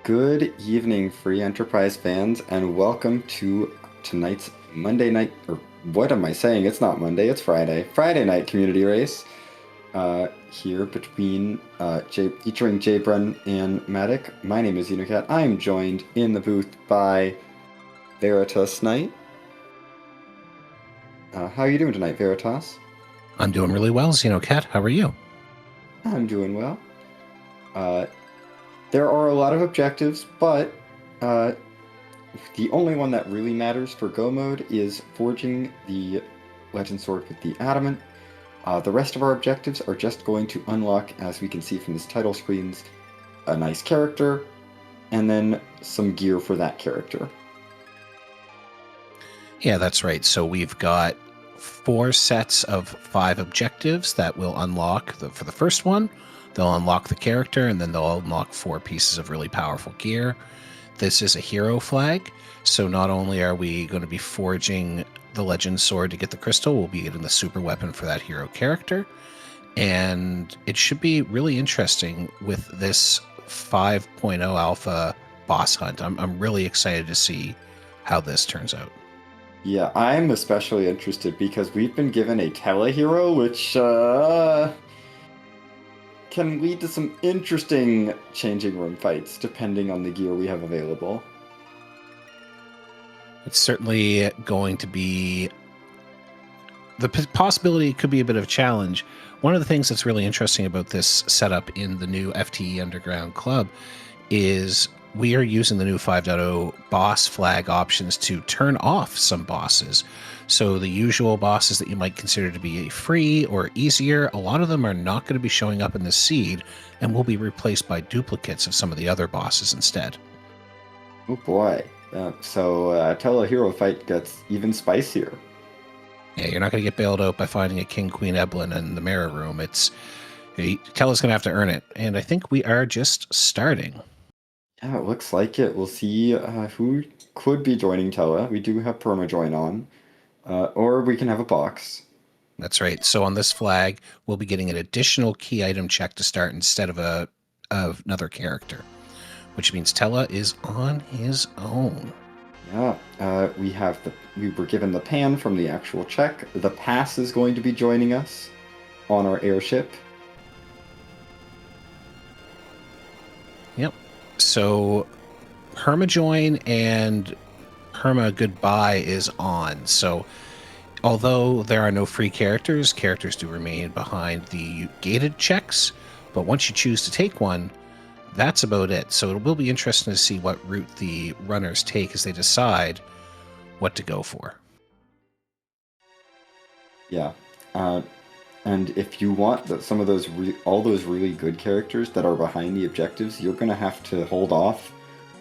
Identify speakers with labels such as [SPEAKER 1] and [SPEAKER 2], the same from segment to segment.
[SPEAKER 1] Good evening, Free Enterprise fans, and welcome to tonight's Monday night, or what am I saying? It's not Monday, it's Friday. Friday night community race. Here between featuring Jbrun and Matic. My name is Unicat. I am joined in the booth by Veritas Knight. How are you doing tonight, Veritas?
[SPEAKER 2] I'm doing really well, Xenocat. How are you?
[SPEAKER 1] I'm doing well. There are a lot of objectives, but the only one that really matters for Go mode is forging the Legend Sword with the Adamant. The rest of our objectives are just going to unlock, as we can see from this title screens, a nice character, and then some gear for that character.
[SPEAKER 2] Yeah, that's right. So we've got 4 sets of 5 objectives that will unlock. For the first one, they'll unlock the character, and then they'll unlock 4 pieces of really powerful gear. This is a hero flag, so not only are we going to be forging the Legend Sword to get the crystal, we'll be getting the super weapon for that hero character. And it should be really interesting with this 5.0 alpha boss hunt. I'm really excited to see how this turns out.
[SPEAKER 1] Yeah, I'm especially interested because we've been given a telehero, which can lead to some interesting changing room fights depending on the gear we have available.
[SPEAKER 2] It's certainly going to be the possibility could be a bit of a challenge. One of the things that's really interesting about this setup in the new FTE Underground Club is we are using the new 5.0 boss flag options to turn off some bosses. So the usual bosses that you might consider to be free or easier, a lot of them are not going to be showing up in the seed and will be replaced by duplicates of some of the other bosses instead.
[SPEAKER 1] Oh boy. So telehero fight gets even spicier.
[SPEAKER 2] Yeah, you're not going to get bailed out by finding a King Queen Eblin in the mirror room. Tella's going to have to earn it. And I think we are just starting.
[SPEAKER 1] Yeah, it looks like it. We'll see who could be joining Tella. We do have perma-join on. Or we can have a box.
[SPEAKER 2] That's right. So on this flag, we'll be getting an additional key item check to start instead of another character, which means Tella is on his own.
[SPEAKER 1] Yeah, we were given the pan from the actual check. The pass is going to be joining us on our airship.
[SPEAKER 2] Yep. So perma-join and perma-goodbye is on. So although there are no free characters, characters do remain behind the gated checks. But once you choose to take one, that's about it. So it will be interesting to see what route the runners take as they decide what to go for.
[SPEAKER 1] Yeah. And if you want some of those all those really good characters that are behind the objectives, you're going to have to hold off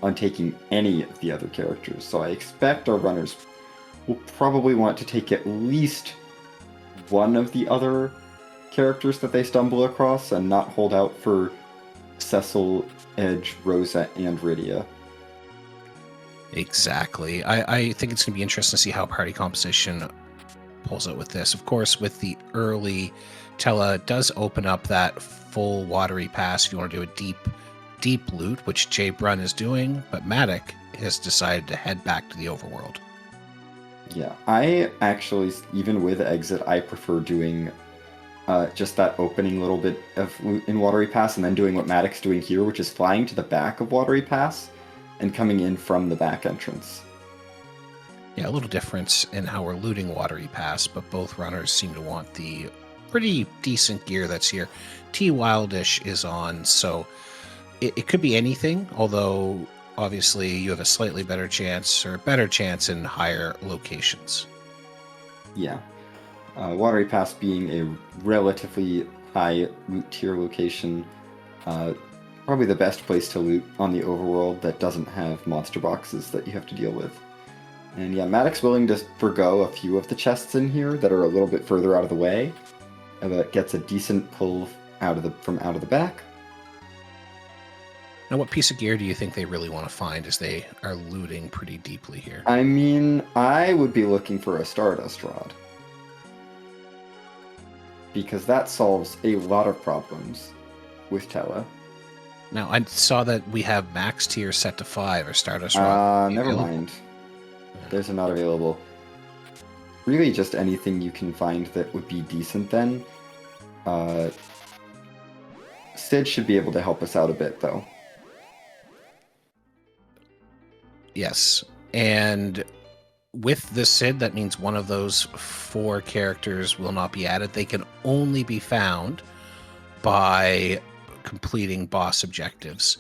[SPEAKER 1] on taking any of the other characters. So I expect our runners will probably want to take at least one of the other characters that they stumble across and not hold out for Cecil, Edge, Rosa, and Rydia.
[SPEAKER 2] Exactly. I think it's going to be interesting to see how party composition pulls out with this. Of course, with the early Tella does open up that full watery pass if you want to do a deep loot, which Jay Brun is doing, but Matic has decided to head back to the overworld.
[SPEAKER 1] Yeah, I actually, even with Exit, I prefer doing just that opening little bit of loot in Watery Pass and then doing what Maddox's doing here, which is flying to the back of Watery Pass and coming in from the back entrance.
[SPEAKER 2] Yeah, a little difference in how we're looting Watery Pass, but both runners seem to want the pretty decent gear that's here. T Wildish is on, so it could be anything, although obviously you have a slightly better chance in higher locations.
[SPEAKER 1] Yeah. Watery Pass being a relatively high loot tier location, probably the best place to loot on the overworld that doesn't have monster boxes that you have to deal with. And yeah, Maddox's willing to forgo a few of the chests in here that are a little bit further out of the way, that gets a decent pull from out of the back.
[SPEAKER 2] Now, what piece of gear do you think they really want to find as they are looting pretty deeply here?
[SPEAKER 1] I mean, I would be looking for a Stardust Rod. Because that solves a lot of problems with Tella.
[SPEAKER 2] Now, I saw that we have max tier set to 5, or Stardust Rock.
[SPEAKER 1] Never mind. Those are not available. Really just anything you can find that would be decent then. Sid should be able to help us out a bit, though.
[SPEAKER 2] Yes, and with the Sid, that means one of those 4 characters will not be added. They can only be found by completing boss objectives.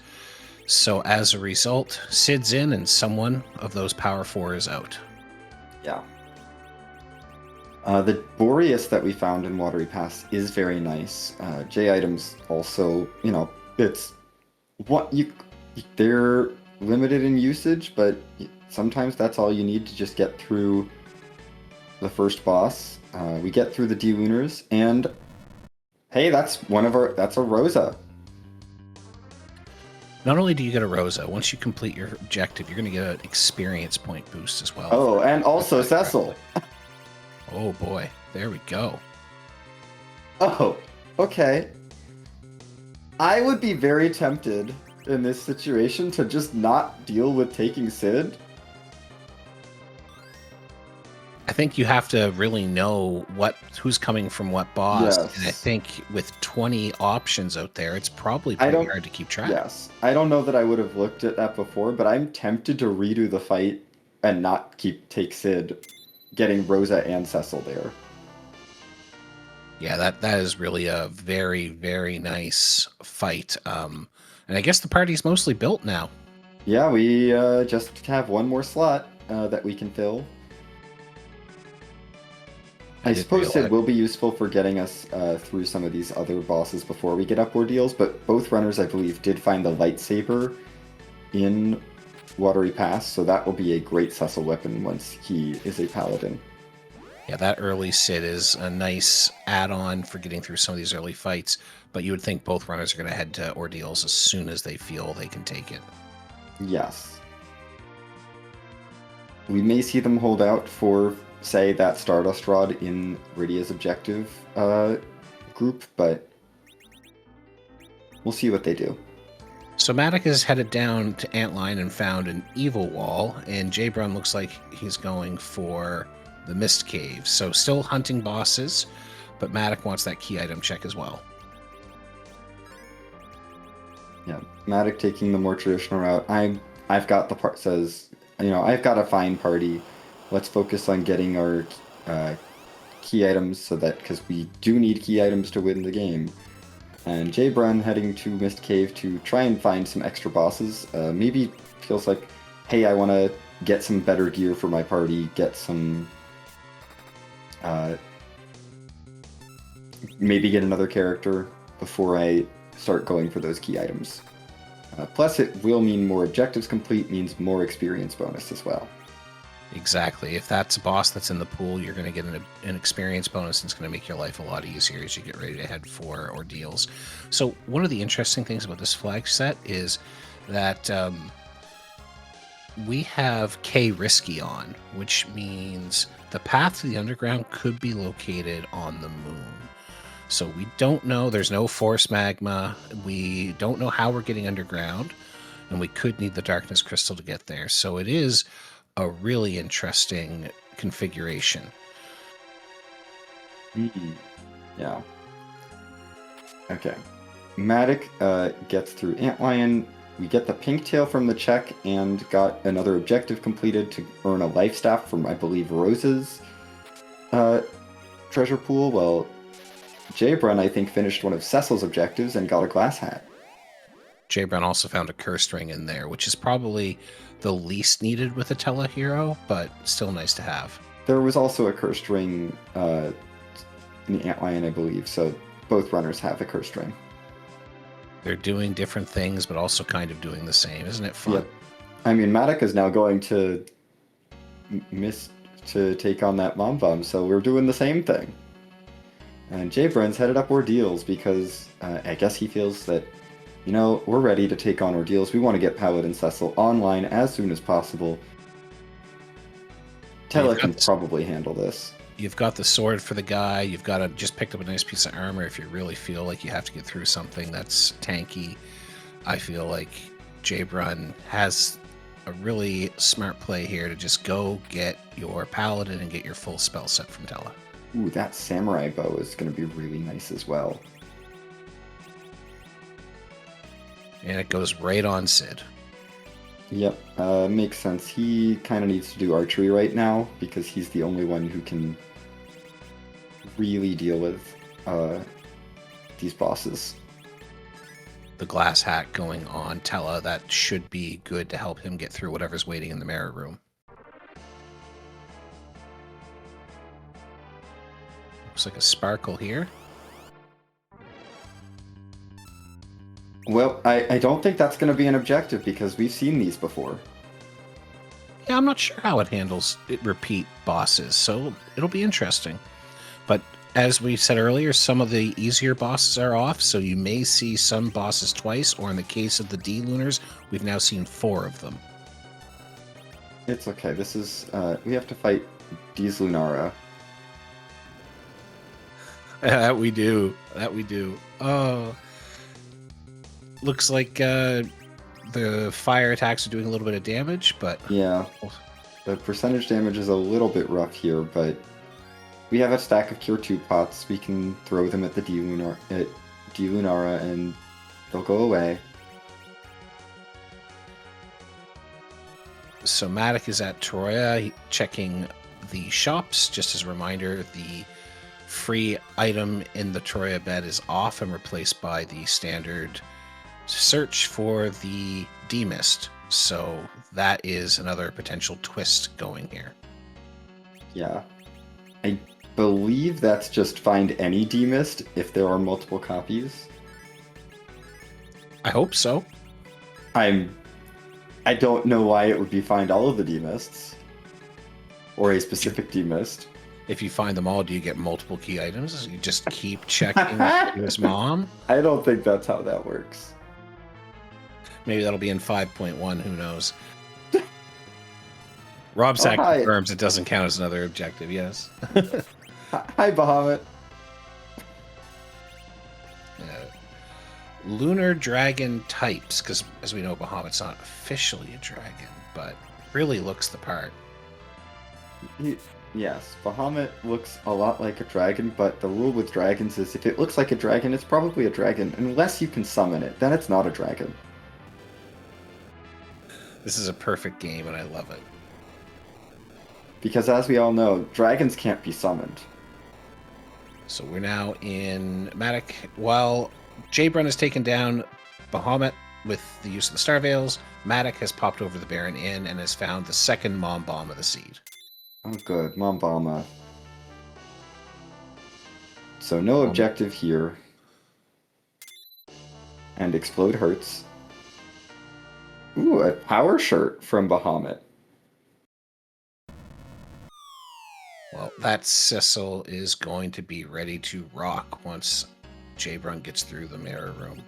[SPEAKER 2] So as a result, Sid's in and someone of those Power 4 is out.
[SPEAKER 1] Yeah. The Boreas that we found in Watery Pass is very nice. J items also, you know, it's what they're limited in usage, but sometimes that's all you need to just get through the first boss. We get through the D Lunars, and hey, that's a Rosa.
[SPEAKER 2] Not only do you get a Rosa, once you complete your objective, you're going to get an experience point boost as well.
[SPEAKER 1] Oh, and also Cecil.
[SPEAKER 2] Oh boy, there we go.
[SPEAKER 1] Oh, okay. I would be very tempted in this situation to just not deal with taking Sid.
[SPEAKER 2] I think you have to really know who's coming from what boss.
[SPEAKER 1] Yes.
[SPEAKER 2] And I think with 20 options out there, it's probably pretty hard to keep track.
[SPEAKER 1] Yes. I don't know that I would have looked at that before, but I'm tempted to redo the fight and not take Sid, getting Rosa and Cecil there.
[SPEAKER 2] Yeah, that is really a very, very nice fight. And I guess the party's mostly built now.
[SPEAKER 1] Yeah, we just have one more slot that we can fill. I suppose Sid will be useful for getting us through some of these other bosses before we get up Ordeals, but both runners, I believe, did find the lightsaber in Watery Pass, so that will be a great Cecil weapon once he is a paladin.
[SPEAKER 2] Yeah, that early Sid is a nice add-on for getting through some of these early fights, but you would think both runners are going to head to Ordeals as soon as they feel they can take it.
[SPEAKER 1] Yes. We may see them hold out for, say, that Stardust Rod in Rydia's objective group, but we'll see what they do.
[SPEAKER 2] So Matic has headed down to Antline and found an evil wall, and J Brun looks like he's going for the Mist Cave. So still hunting bosses, but Matic wants that key item check as well.
[SPEAKER 1] Yeah, Matic taking the more traditional route. I've got the part says, you know, I've got a fine party. Let's focus on getting our key items so that, because we do need key items to win the game. And J Brun heading to Mist Cave to try and find some extra bosses. Maybe feels like, hey, I want to get some better gear for my party, get some... maybe get another character before I start going for those key items. Plus, it will mean more objectives complete, means more experience bonus as well.
[SPEAKER 2] Exactly. If that's a boss that's in the pool, you're going to get an experience bonus, and it's going to make your life a lot easier as you get ready to head for Ordeals. So one of the interesting things about this flag set is that we have K Risky on, which means the path to the underground could be located on the moon. So we don't know. There's no force magma. We don't know how we're getting underground, and we could need the darkness crystal to get there. So it is a really interesting configuration.
[SPEAKER 1] Yeah. Okay. Matic gets through Antlion. We get the pink tail from the check and got another objective completed to earn a life staff from, I believe, Rose's treasure pool. Well, J Brun, I think, finished one of Cecil's objectives and got a glass hat.
[SPEAKER 2] J Brun also found a cursed ring in there, which is probably the least needed with a Tele hero, but still nice to have.
[SPEAKER 1] There was also a cursed ring in the Antlion, I believe, so both runners have a cursed ring.
[SPEAKER 2] They're doing different things, but also kind of doing the same. Isn't it fun?
[SPEAKER 1] Yep. I mean, Matic is now going to miss to take on that Mom Bomb, so we're doing the same thing. And J Brun's headed up Ordeals because I guess he feels that, you know, we're ready to take on Ordeals. We want to get Paladin Cecil online as soon as possible. Tele can probably handle this.
[SPEAKER 2] You've got the sword for the guy. You've just picked up a nice piece of armor if you really feel like you have to get through something that's tanky. I feel like Jabrun has a really smart play here to just go get your Paladin and get your full spell set from Tella.
[SPEAKER 1] Ooh, that Samurai Bow is going to be really nice as well.
[SPEAKER 2] And it goes right on Sid.
[SPEAKER 1] Yep, makes sense. He kind of needs to do archery right now because he's the only one who can really deal with these bosses.
[SPEAKER 2] The glass hat going on Tella, that should be good to help him get through whatever's waiting in the mirror room. Looks like a sparkle here.
[SPEAKER 1] Well, I don't think that's going to be an objective because we've seen these before.
[SPEAKER 2] Yeah, I'm not sure how it handles repeat bosses, so it'll be interesting. But as we said earlier, some of the easier bosses are off, so you may see some bosses twice, or in the case of the D-Lunars, we've now seen 4 of them.
[SPEAKER 1] It's okay. This is, we have to fight D's Lunara.
[SPEAKER 2] That we do. Oh. Looks like the fire attacks are doing a little bit of damage, but...
[SPEAKER 1] Yeah. The percentage damage is a little bit rough here, but we have a stack of Cure 2 pots. We can throw them at the D-Lunara, and they'll go away.
[SPEAKER 2] So Matic is at Troya, checking the shops. Just as a reminder, the free item in the Troya bed is off and replaced by the standard search for the Demist. So that is another potential twist going here.
[SPEAKER 1] Yeah. I believe that's just find any Demist if there are multiple copies.
[SPEAKER 2] I hope so.
[SPEAKER 1] I don't know why it would be find all of the Demists. Or a specific Demist.
[SPEAKER 2] If you find them all, do you get multiple key items? You just keep checking his mom?
[SPEAKER 1] I don't think that's how that works.
[SPEAKER 2] Maybe that'll be in 5.1, who knows? Rob Sack confirms it doesn't count as another objective, yes.
[SPEAKER 1] Hi, Bahamut.
[SPEAKER 2] Lunar Dragon types, because as we know, Bahamut's not officially a dragon, but really looks the part.
[SPEAKER 1] Yes, Bahamut looks a lot like a dragon, but the rule with dragons is if it looks like a dragon, it's probably a dragon, unless you can summon it. Then it's not a dragon.
[SPEAKER 2] This is a perfect game, and I love it.
[SPEAKER 1] Because as we all know, dragons can't be summoned.
[SPEAKER 2] So we're now in Matic. While Jabrun has taken down Bahamut with the use of the Star Veils, Matic has popped over the Baron Inn and has found the second Mom Bomb of the Seed.
[SPEAKER 1] Oh good, Mom Bomba. So no objective here. And Explode hurts. Ooh, a power shirt from Bahamut.
[SPEAKER 2] Well, that Cecil is going to be ready to rock once Jabrun gets through the mirror room.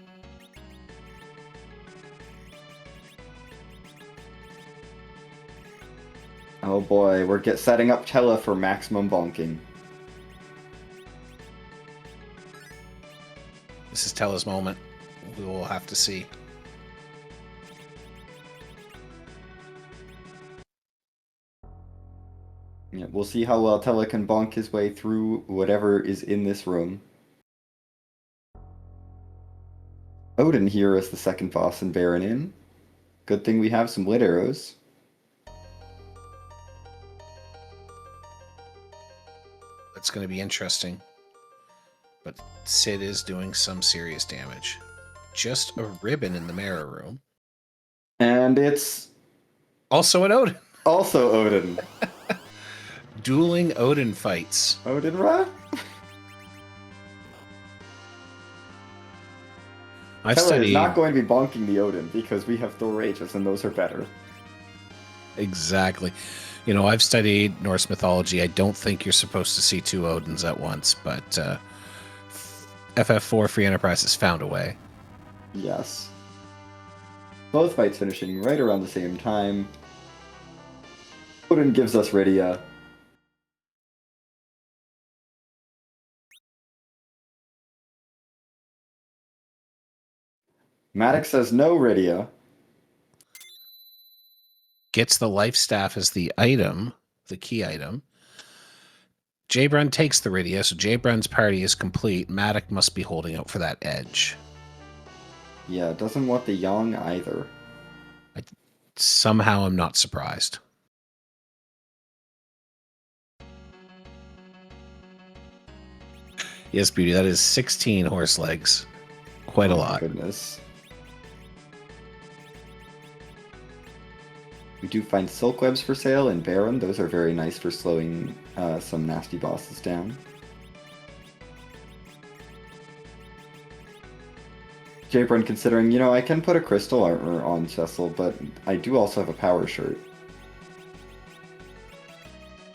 [SPEAKER 1] Oh boy, we're setting up Tella for maximum bonking.
[SPEAKER 2] This is Tella's moment. We will have to see.
[SPEAKER 1] Yeah, we'll see how well Tella can bonk his way through whatever is in this room. Odin here is the second boss in Baron Inn. Good thing we have some lit arrows.
[SPEAKER 2] That's going to be interesting. But Sid is doing some serious damage. Just a ribbon in the mirror room.
[SPEAKER 1] And it's...
[SPEAKER 2] also an Odin.
[SPEAKER 1] Also Odin.
[SPEAKER 2] Dueling Odin fights.
[SPEAKER 1] Odin Ra? Tella is not going to be bonking the Odin because we have Thor Aegis and those are better.
[SPEAKER 2] Exactly. You know, I've studied Norse mythology. I don't think you're supposed to see 2 Odins at once, but FF4FE Enterprise has found a way.
[SPEAKER 1] Yes. Both fights finishing right around the same time. Odin gives us Rydia. Maddox says no, Rydia.
[SPEAKER 2] Gets the life staff as the item, the key item. Jaybrun takes the Rydia, so Jaybrun's party is complete. Maddox must be holding out for that edge.
[SPEAKER 1] Yeah, doesn't want the Yang either.
[SPEAKER 2] Somehow I'm not surprised. Yes, Beauty, that is 16 horse legs. Quite a lot.
[SPEAKER 1] Goodness. We do find silk webs for sale in Baron. Those are very nice for slowing some nasty bosses down. Jaybrun considering, I can put a crystal armor on Cecil, but I do also have a power shirt.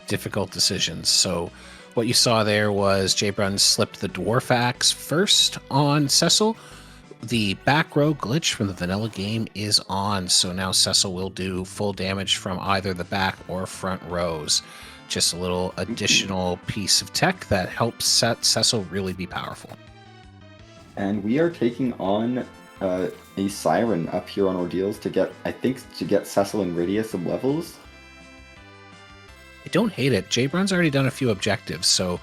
[SPEAKER 2] Difficult decisions. So what you saw there was Jaybrun slipped the Dwarf Axe first on Cecil. The back row glitch from the vanilla game is on, so now Cecil will do full damage from either the back or front rows. Just a little additional piece of tech that helps set Cecil really be powerful.
[SPEAKER 1] And we are taking on a Siren up here on Ordeals to get Cecil and Rydia some levels.
[SPEAKER 2] I don't hate it. Jaybrun's already done a few objectives, so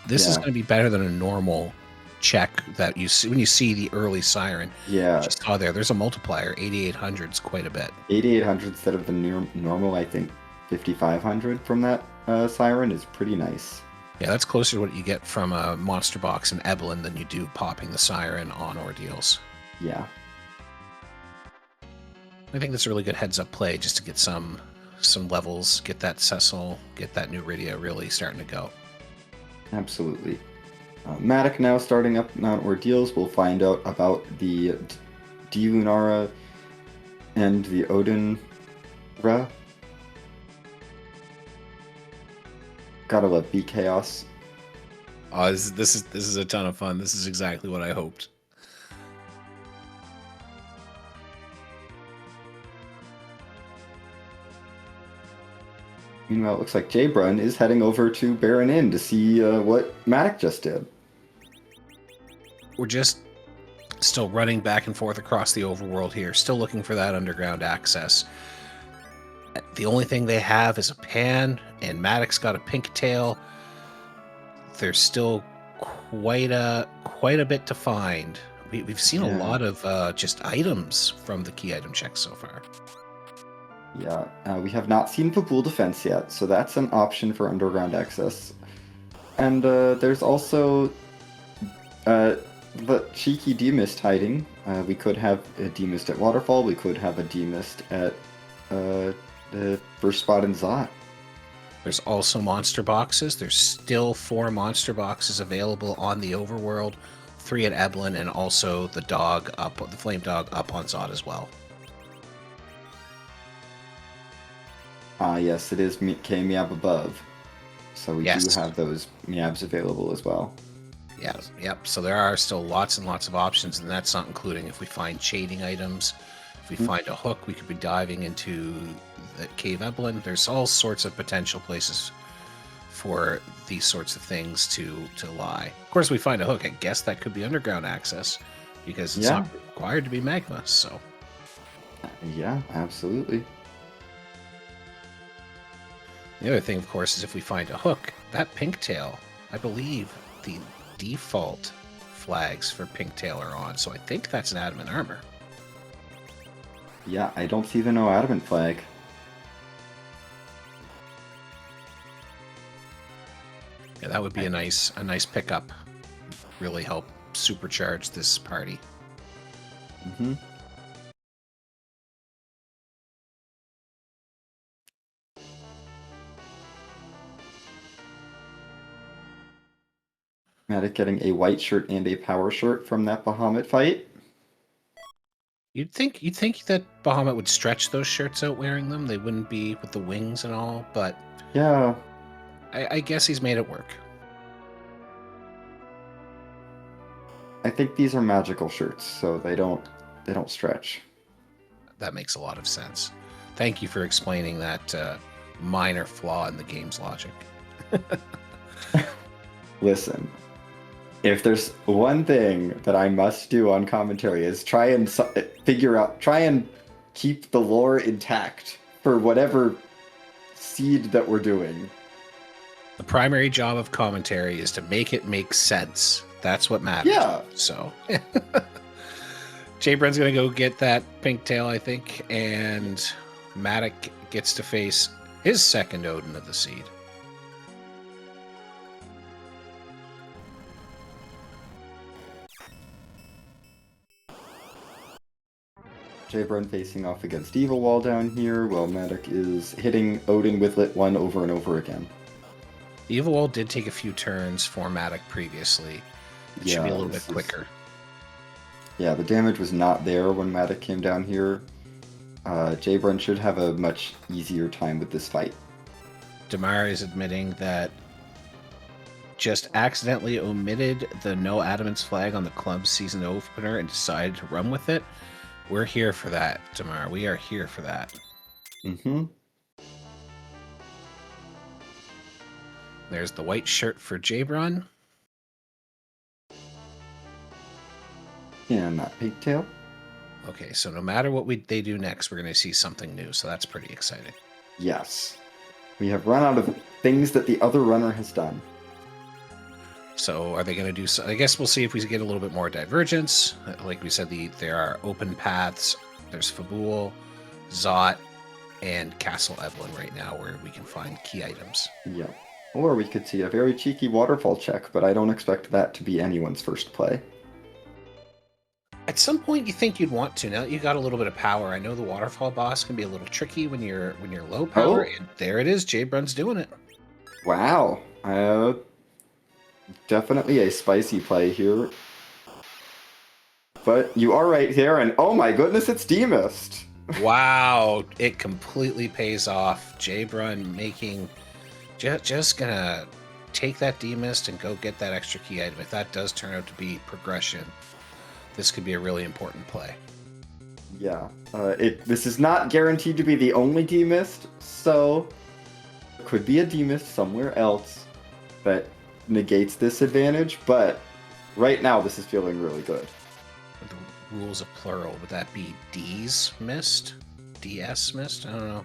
[SPEAKER 2] this is going to be better than a normal check that you see when you see the early Siren.
[SPEAKER 1] Yeah.
[SPEAKER 2] Just saw there's a multiplier. 8,800 is quite a bit.
[SPEAKER 1] 8,800 instead of the normal, I think, 5,500 from that Siren is pretty nice.
[SPEAKER 2] Yeah, that's closer to what you get from a monster box in Evelyn than you do popping the Siren on Ordeals.
[SPEAKER 1] Yeah.
[SPEAKER 2] I think that's a really good heads-up play just to get some levels, get that Cecil, get that new Rydia really starting to go.
[SPEAKER 1] Absolutely. Maddox now starting up Mount Ordeals. We'll find out about the D Lunara and the Odin Ra. Gotta love B Chaos.
[SPEAKER 2] Oh, this is a ton of fun. This is exactly what I hoped.
[SPEAKER 1] Meanwhile, it looks like Jaybrun is heading over to Baron Inn to see what Maddox just did.
[SPEAKER 2] We're just still running back and forth across the overworld here, still looking for that underground access. The only thing they have is a pan, and Maddox got a pink tail. There's still quite a bit to find. We've seen a lot of just items from the key item checks so far.
[SPEAKER 1] Yeah, we have not seen Papul Defense yet, so that's an option for underground access. And there's also the cheeky Demist hiding. We could have a Demist at Waterfall, we could have a Demist at the first spot in Zot.
[SPEAKER 2] There's also monster boxes. There's still 4 monster boxes available on the overworld, 3 at Evelyn, and also the flame dog up on Zot as well.
[SPEAKER 1] Yes, it is K Meab above. So we do have those Meabs available as well.
[SPEAKER 2] Yes, yep. So there are still lots and lots of options, and that's not including if we find shading items. If we find a hook, we could be diving into the Cave Evelyn. There's all sorts of potential places for these sorts of things to lie. Of course, we find a hook. I guess that could be underground access because it's not required to be magma. So,
[SPEAKER 1] yeah, absolutely.
[SPEAKER 2] The other thing, of course, is if we find a hook, that pink tail, I believe the default flags for pink tail are on. So I think that's an adamant armor.
[SPEAKER 1] Yeah, I don't see the no adamant flag.
[SPEAKER 2] Yeah, that would be a nice pickup. Really help supercharge this party.
[SPEAKER 1] Mm-hmm. Maddox getting a white shirt and a power shirt from that Bahamut fight.
[SPEAKER 2] You'd think that Bahamut would stretch those shirts out wearing them. They wouldn't be with the wings and all, but
[SPEAKER 1] yeah,
[SPEAKER 2] I guess he's made it work.
[SPEAKER 1] I think these are magical shirts, so they don't stretch.
[SPEAKER 2] That makes a lot of sense. Thank you for explaining that minor flaw in the game's logic.
[SPEAKER 1] Listen, If there's one thing that I must do on commentary is try and try and keep the lore intact for whatever seed that we're doing.
[SPEAKER 2] The primary job of commentary is to make it make sense. That's what matters.
[SPEAKER 1] Yeah.
[SPEAKER 2] So Jay-Brun's going to go get that pink tail, I think, and Matic gets to face his second Odin of the Seed.
[SPEAKER 1] Jaybrun facing off against Evil Wall down here, while Matic is hitting Odin with Lit 1 over and over again.
[SPEAKER 2] Evil Wall did take a few turns for Matic previously. It should be a little bit quicker.
[SPEAKER 1] Yeah, the damage was not there when Matic came down here. Jaybrun should have a much easier time with this fight.
[SPEAKER 2] Damar is admitting that just accidentally omitted the no adamants flag on the club's season opener and decided to run with it. We're here for that, Damar. We are here for that.
[SPEAKER 1] Mm-hmm.
[SPEAKER 2] There's the white shirt for Jaybrun.
[SPEAKER 1] And that pigtail.
[SPEAKER 2] Okay, so no matter what they do next, we're going to see something new, so that's pretty exciting.
[SPEAKER 1] Yes. We have run out of things that the other runner has done.
[SPEAKER 2] So are they going to do so? I guess we'll see if we get a little bit more divergence. Like we said, there are open paths. There's Fabul, Zot, and Castle Evelyn right now where we can find key items.
[SPEAKER 1] Yeah. Or we could see a very cheeky waterfall check, but I don't expect that to be anyone's first play.
[SPEAKER 2] At some point, you think you'd want to. Now that you got a little bit of power, I know the waterfall boss can be a little tricky when you're low power.
[SPEAKER 1] Oh.
[SPEAKER 2] And there it is. Jaybrun's doing it.
[SPEAKER 1] Wow. Definitely a spicy play here. But you are right here, and oh my goodness, it's Deist.
[SPEAKER 2] Wow, it completely pays off. Jaybrun making... Just gonna take that Deist and go get that extra key item. If that does turn out to be progression, this could be a really important play.
[SPEAKER 1] Yeah. This is not guaranteed to be the only Deist, so it could be a Deist somewhere else that negates this advantage, but right now this is feeling really good.
[SPEAKER 2] The rules of plural, would that be D's missed? DS missed? I don't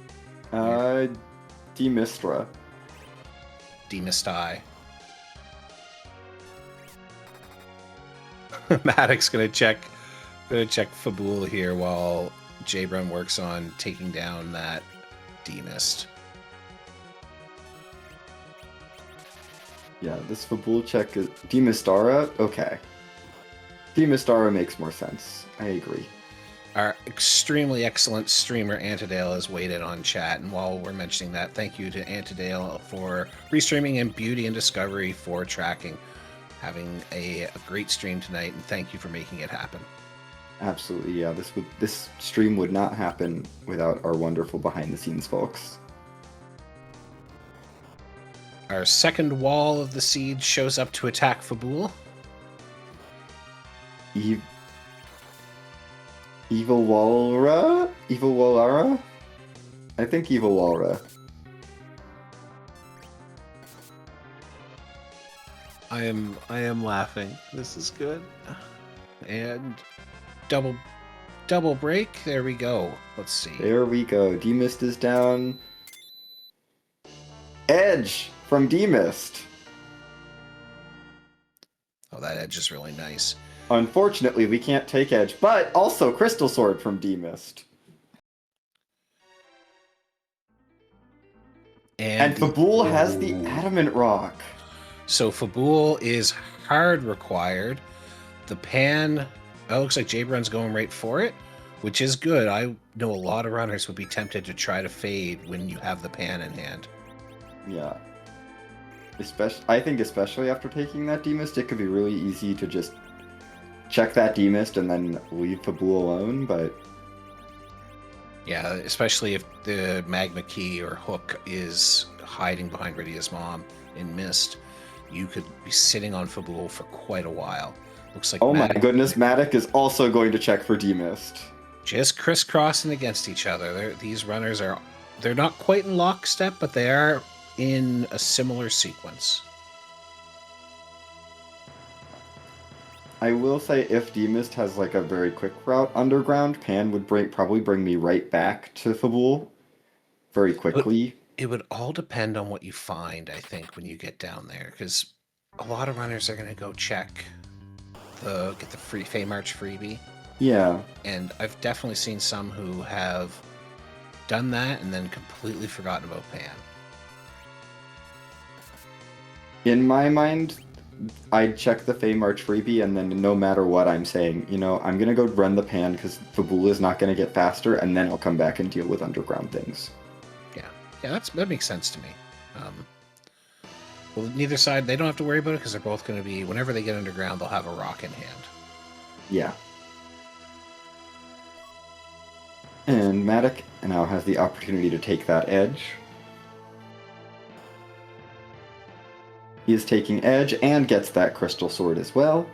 [SPEAKER 2] know.
[SPEAKER 1] Demistra.
[SPEAKER 2] Demistai. Matic's gonna check Fabul here while Jaybrun works on taking down that Demist.
[SPEAKER 1] Yeah, this Fabul check is Demistara? Okay. Demistara makes more sense. I agree.
[SPEAKER 2] Our extremely excellent streamer Antidale has weighed in on chat, and while we're mentioning that, thank you to Antidale for restreaming and Beauty and Discovery for tracking. Having a great stream tonight, and thank you for making it happen.
[SPEAKER 1] Absolutely, yeah. This stream would not happen without our wonderful behind-the-scenes folks.
[SPEAKER 2] Our second wall of the siege shows up to attack Fabul.
[SPEAKER 1] Evil Wallara? I think Evil Walra.
[SPEAKER 2] I am laughing. This is good. And double break. There we go. Let's see.
[SPEAKER 1] There we go. Demist is down. Edge from Demist.
[SPEAKER 2] Oh, that edge is really nice.
[SPEAKER 1] Unfortunately, we can't take Edge, but also Crystal Sword from Demist. And Fabul has the Adamant Rock.
[SPEAKER 2] So Fabul is hard required. The pan, it looks like Jaybrun's going right for it, which is good. I know a lot of runners would be tempted to try to fade when you have the pan in hand.
[SPEAKER 1] Yeah. I think especially after taking that Demist, it could be really easy to just check that Demist and then leave Fabul alone, but...
[SPEAKER 2] Yeah, especially if the Magma Key or Hook is hiding behind Rydia's mom in Mist. You could be sitting on Fabul for quite a while. Looks like
[SPEAKER 1] oh my goodness, Matic is also going to check for Demist.
[SPEAKER 2] Just crisscrossing against each other. These runners they're not quite in lockstep, but they are in a similar sequence.
[SPEAKER 1] I will say if Demist has like a very quick route underground, Pan would probably bring me right back to Fabul very
[SPEAKER 2] But
[SPEAKER 1] quickly.
[SPEAKER 2] it would all depend on what you find, I think, when you get down there, because a lot of runners are going to go check get the free Fey March freebie,
[SPEAKER 1] Yeah.
[SPEAKER 2] and I've definitely seen some who have done that and then completely forgotten about Pan.
[SPEAKER 1] In my mind, I'd check the Fey March freebie, and then no matter what I'm saying, I'm gonna go run the Pan because Fabul is not gonna get faster, and then I'll come back and deal with underground things.
[SPEAKER 2] Yeah, that makes sense to me. Well, neither side, they don't have to worry about it because they're both going to be, whenever they get underground, they'll have a rock in hand.
[SPEAKER 1] Yeah. And Matic now has the opportunity to take that edge. He is taking edge and gets that crystal sword as well.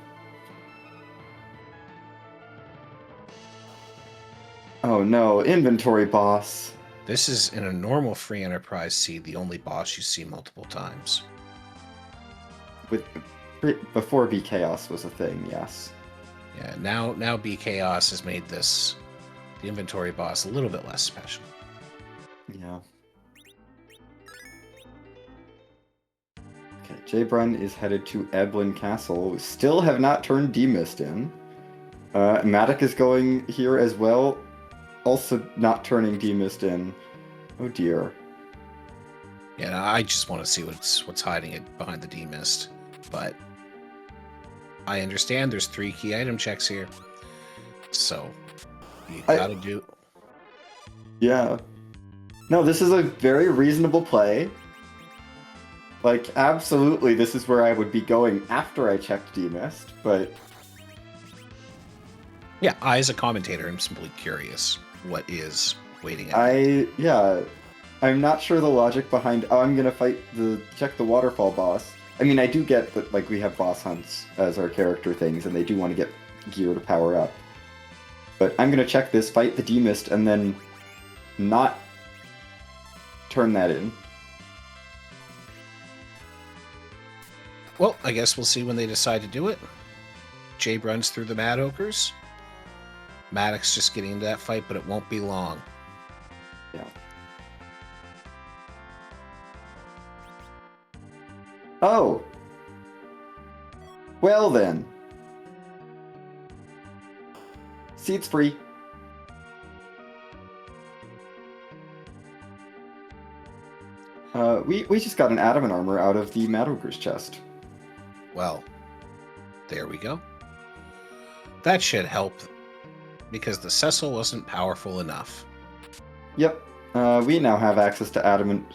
[SPEAKER 1] Oh no, inventory boss.
[SPEAKER 2] This is, in a normal free enterprise seed, the only boss you see multiple times.
[SPEAKER 1] Before B Chaos was a thing, yes.
[SPEAKER 2] Yeah, now B Chaos has made the inventory boss a little bit less special.
[SPEAKER 1] Yeah. Okay, Jbrun is headed to Eblin Castle. Still have not turned Demist in. Matic is going here as well. Also not turning Demist in. Oh dear.
[SPEAKER 2] Yeah, I just want to see what's hiding it behind the Demist. But I understand there's 3 key item checks here. So you gotta do...
[SPEAKER 1] Yeah. No, this is a very reasonable play. Like, absolutely, this is where I would be going after I checked Demist, but...
[SPEAKER 2] Yeah, I, as a commentator, am simply curious what is waiting at
[SPEAKER 1] I'm not sure the logic behind, I'm gonna check the waterfall boss. I mean, I do get that, like, we have boss hunts as our character things, and they do want to get gear to power up. But I'm gonna check this, fight the Demist, and then not turn that in.
[SPEAKER 2] Well, I guess we'll see when they decide to do it. Jabe runs through the Mad Ogres. Maddox just getting into that fight, but it won't be long.
[SPEAKER 1] Yeah. Oh! Well then. Seat's free. We just got an adamant armor out of the Mad Ogre's chest.
[SPEAKER 2] Well, there we go. That should help, because the Cecil wasn't powerful enough.
[SPEAKER 1] Yep. We now have access to Adamant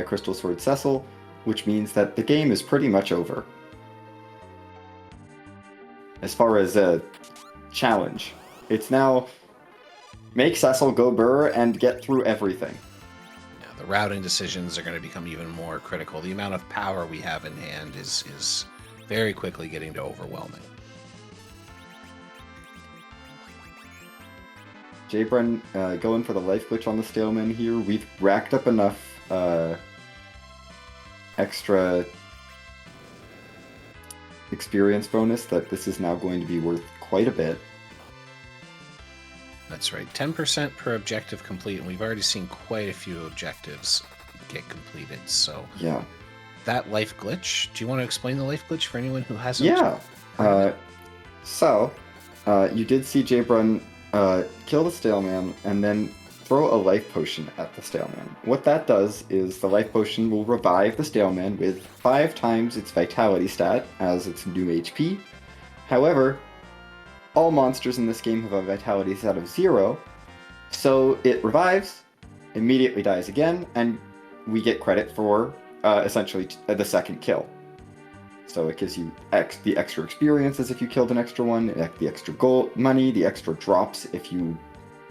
[SPEAKER 1] Crystal Sword Cecil, which means that the game is pretty much over. As far as a challenge, it's now make Cecil go burr and get through everything.
[SPEAKER 2] Yeah, the routing decisions are going to become even more critical. The amount of power we have in hand is very quickly getting to overwhelming.
[SPEAKER 1] Jbrun going for the life glitch on the Staleman here. We've racked up enough extra experience bonus that this is now going to be worth quite a bit.
[SPEAKER 2] That's right, 10% per objective complete, and we've already seen quite a few objectives get completed, so...
[SPEAKER 1] Yeah.
[SPEAKER 2] That life glitch, do you want to explain the life glitch for anyone who hasn't?
[SPEAKER 1] Yeah. You did see Jbrun kill the Staleman and then throw a life potion at the Staleman. What that does is the life potion will revive the Staleman with 5 times its vitality stat as its new HP. However, all monsters in this game have a vitality stat of 0, so it revives, immediately dies again, and we get credit for essentially the second kill. So it gives you the extra experience as if you killed an extra one, the extra gold money, the extra drops if you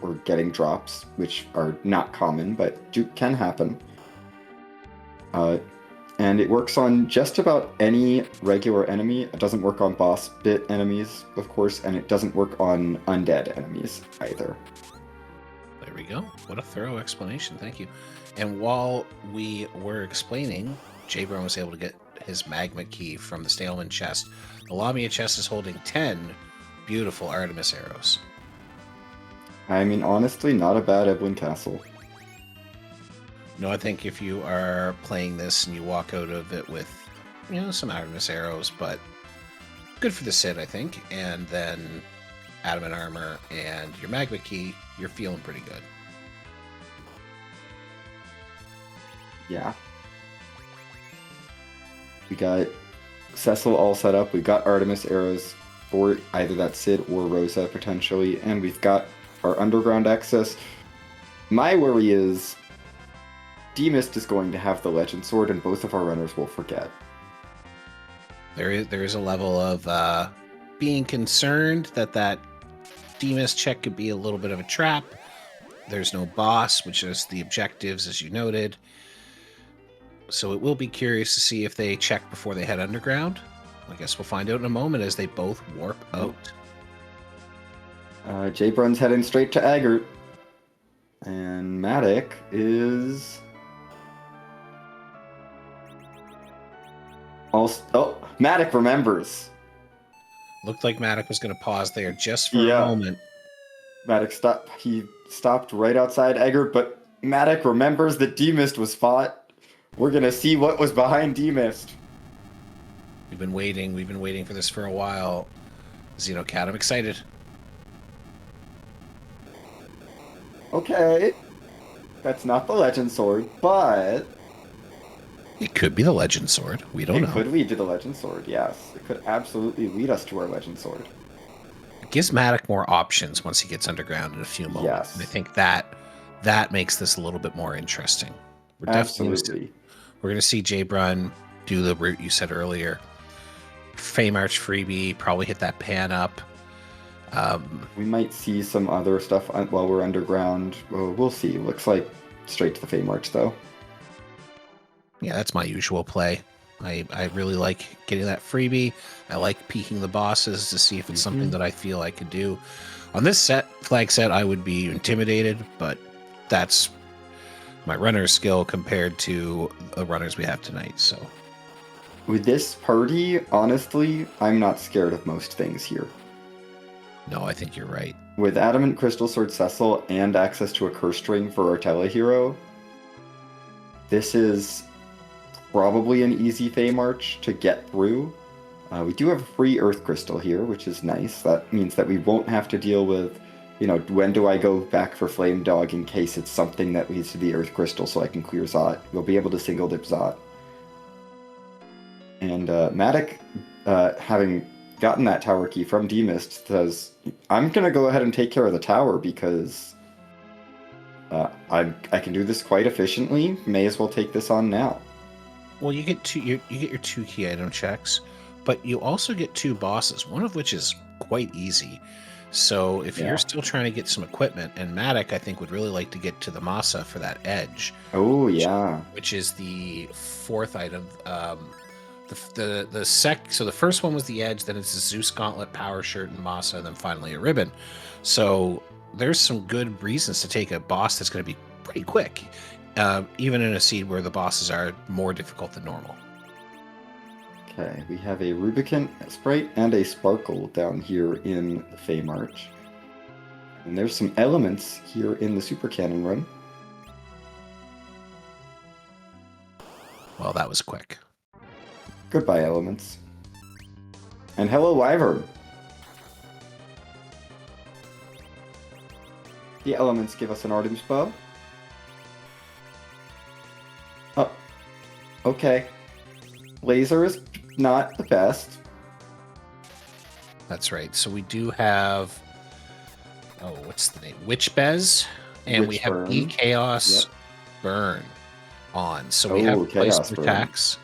[SPEAKER 1] were getting drops, which are not common, but can happen. And it works on just about any regular enemy. It doesn't work on boss bit enemies, of course, and it doesn't work on undead enemies either.
[SPEAKER 2] There we go. What a thorough explanation. Thank you. And while we were explaining, Jbrun was able to get his magma key from the Staleman chest. The Lamia chest is holding 10 beautiful Artemis arrows.
[SPEAKER 1] I mean, honestly, not a bad Evelyn Castle.
[SPEAKER 2] No, I think if you are playing this and you walk out of it with, some Artemis arrows, but good for the Sid, I think, and then adamant armor and your magma key, you're feeling pretty good.
[SPEAKER 1] Yeah. We got Cecil all set up. We've got Artemis arrows for either that Sid or Rosa potentially, and we've got our underground access. My worry is Deist is going to have the Legend Sword, and both of our runners will forget.
[SPEAKER 2] There is a level of being concerned that Deist check could be a little bit of a trap. There's no boss, which is the objectives, as you noted. So it will be curious to see if they check before they head underground. I guess we'll find out in a moment as they both warp out.
[SPEAKER 1] J Brun's heading straight to Agert. And Matic is... Oh, Matic remembers.
[SPEAKER 2] Looked like Matic was going to pause there just for a moment.
[SPEAKER 1] Matic stopped right outside Agert, but Matic remembers that Deist was fought. We're going to see what was behind Deist.
[SPEAKER 2] We've been waiting for this for a while. Xenocat, I'm excited.
[SPEAKER 1] Okay. That's not the Legend Sword, but...
[SPEAKER 2] It could be the Legend Sword. We don't know.
[SPEAKER 1] It could lead to the Legend Sword, yes. It could absolutely lead us to our Legend Sword.
[SPEAKER 2] It gives Matic more options once he gets underground in a few moments.
[SPEAKER 1] Yes.
[SPEAKER 2] And I think that makes this a little bit more interesting.
[SPEAKER 1] Absolutely.
[SPEAKER 2] We're going to see J Brun do the route you said earlier. Fey March freebie, probably hit that pan up.
[SPEAKER 1] We might see some other stuff while we're underground. Well, we'll see. Looks like straight to the Fey March, though.
[SPEAKER 2] Yeah, that's my usual play. I really like getting that freebie. I like peeking the bosses to see if it's something that I feel I could do. On this flag set, I would be intimidated, but that's my runner skill compared to the runners we have tonight. So
[SPEAKER 1] with this party, honestly, I'm not scared of most things here.
[SPEAKER 2] No, I think you're right.
[SPEAKER 1] With Adamant Crystal Sword Cecil and access to a curse ring for our Telehero, this is probably an easy Fey March to get through. We do have a free Earth Crystal here, which is nice. That means that we won't have to deal with, when do I go back for Flame Dog in case it's something that leads to the Earth Crystal so I can clear Zot. We'll be able to single dip Zot. And Matic, having gotten that tower key from Deist, says, I'm going to go ahead and take care of the tower because I can do this quite efficiently. May as well take this on now.
[SPEAKER 2] Well, you get you get your 2 key item checks, but you also get 2 bosses, one of which is quite easy. So if you're still trying to get some equipment, and Matic, I think, would really like to get to the Masa for that edge.
[SPEAKER 1] Oh, yeah.
[SPEAKER 2] Which is the 4th item. So the first one was the edge, then it's a Zeus Gauntlet, Power Shirt, and Masa, and then finally a ribbon. So there's some good reasons to take a boss that's going to be pretty quick, even in a seed where the bosses are more difficult than normal.
[SPEAKER 1] Okay, we have a Rubicant Sprite and a Sparkle down here in the Fey March. And there's some elements here in the Super Cannon run.
[SPEAKER 2] Well, that was quick.
[SPEAKER 1] Goodbye, elements. And hello, Wyvern. The elements give us an Artemis bow. Oh, okay. Laser is not the best.
[SPEAKER 2] That's right. So we do have, what's the name? Witch Bez, and we have E Chaos Burn on. So we have replacement attacks.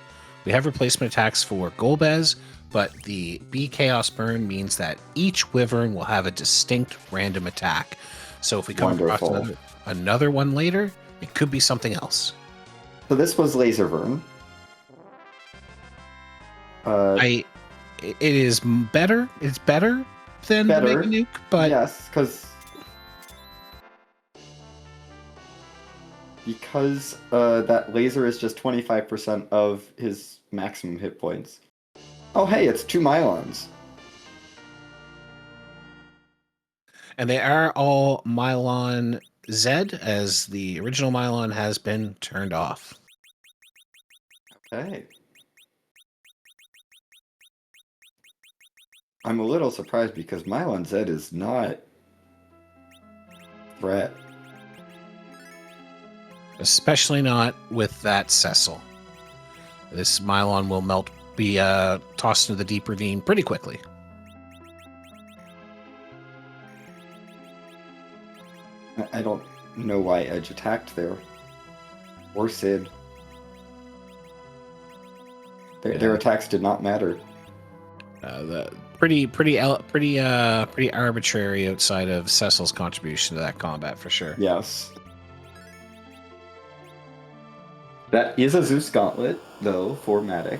[SPEAKER 2] We have replacement attacks for Golbez, but the B Chaos Burn means that each Wyvern will have a distinct random attack. So if we come across another one later, it could be something else.
[SPEAKER 1] So this was Laser Burn.
[SPEAKER 2] It is better. It's better than Mega Nuke, but
[SPEAKER 1] yes, because Because that laser is just 25% of his maximum hit points. Oh, hey, it's 2 Mylons.
[SPEAKER 2] And they are all Mylon Z, as the original Mylon has been turned off.
[SPEAKER 1] Okay. I'm a little surprised because Mylon Z is not threat.
[SPEAKER 2] Especially not with that Cecil. This Mylon will be tossed into the deep ravine pretty quickly.
[SPEAKER 1] I don't know why Edge attacked there. Or Sid. Their attacks did not matter.
[SPEAKER 2] The pretty arbitrary outside of Cecil's contribution to that combat for sure.
[SPEAKER 1] Yes. That is a Zeus Gauntlet, though, for Matic.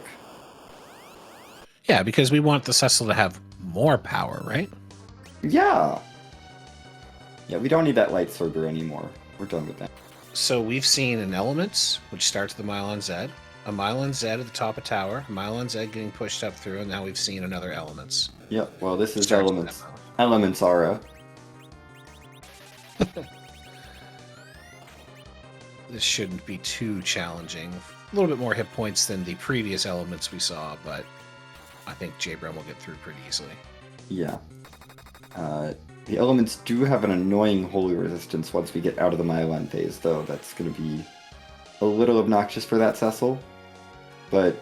[SPEAKER 2] Yeah, because we want the Cecil to have more power, right?
[SPEAKER 1] Yeah. Yeah, we don't need that light sorter anymore. We're done with that.
[SPEAKER 2] So we've seen an Elements, which starts with the Mylon Z, a Mylon Z at the top of tower, Mylon Z getting pushed up through, and now we've seen another Elements.
[SPEAKER 1] Yep, well, this is
[SPEAKER 2] Starts
[SPEAKER 1] Elements. Elements Aura.
[SPEAKER 2] This shouldn't be too challenging. A little bit more hit points than the previous Elements we saw, but I think J-Brum will get through pretty easily.
[SPEAKER 1] Yeah. The Elements do have an annoying holy resistance once we get out of the Mylon phase, though. That's going to be a little obnoxious for that Cecil. But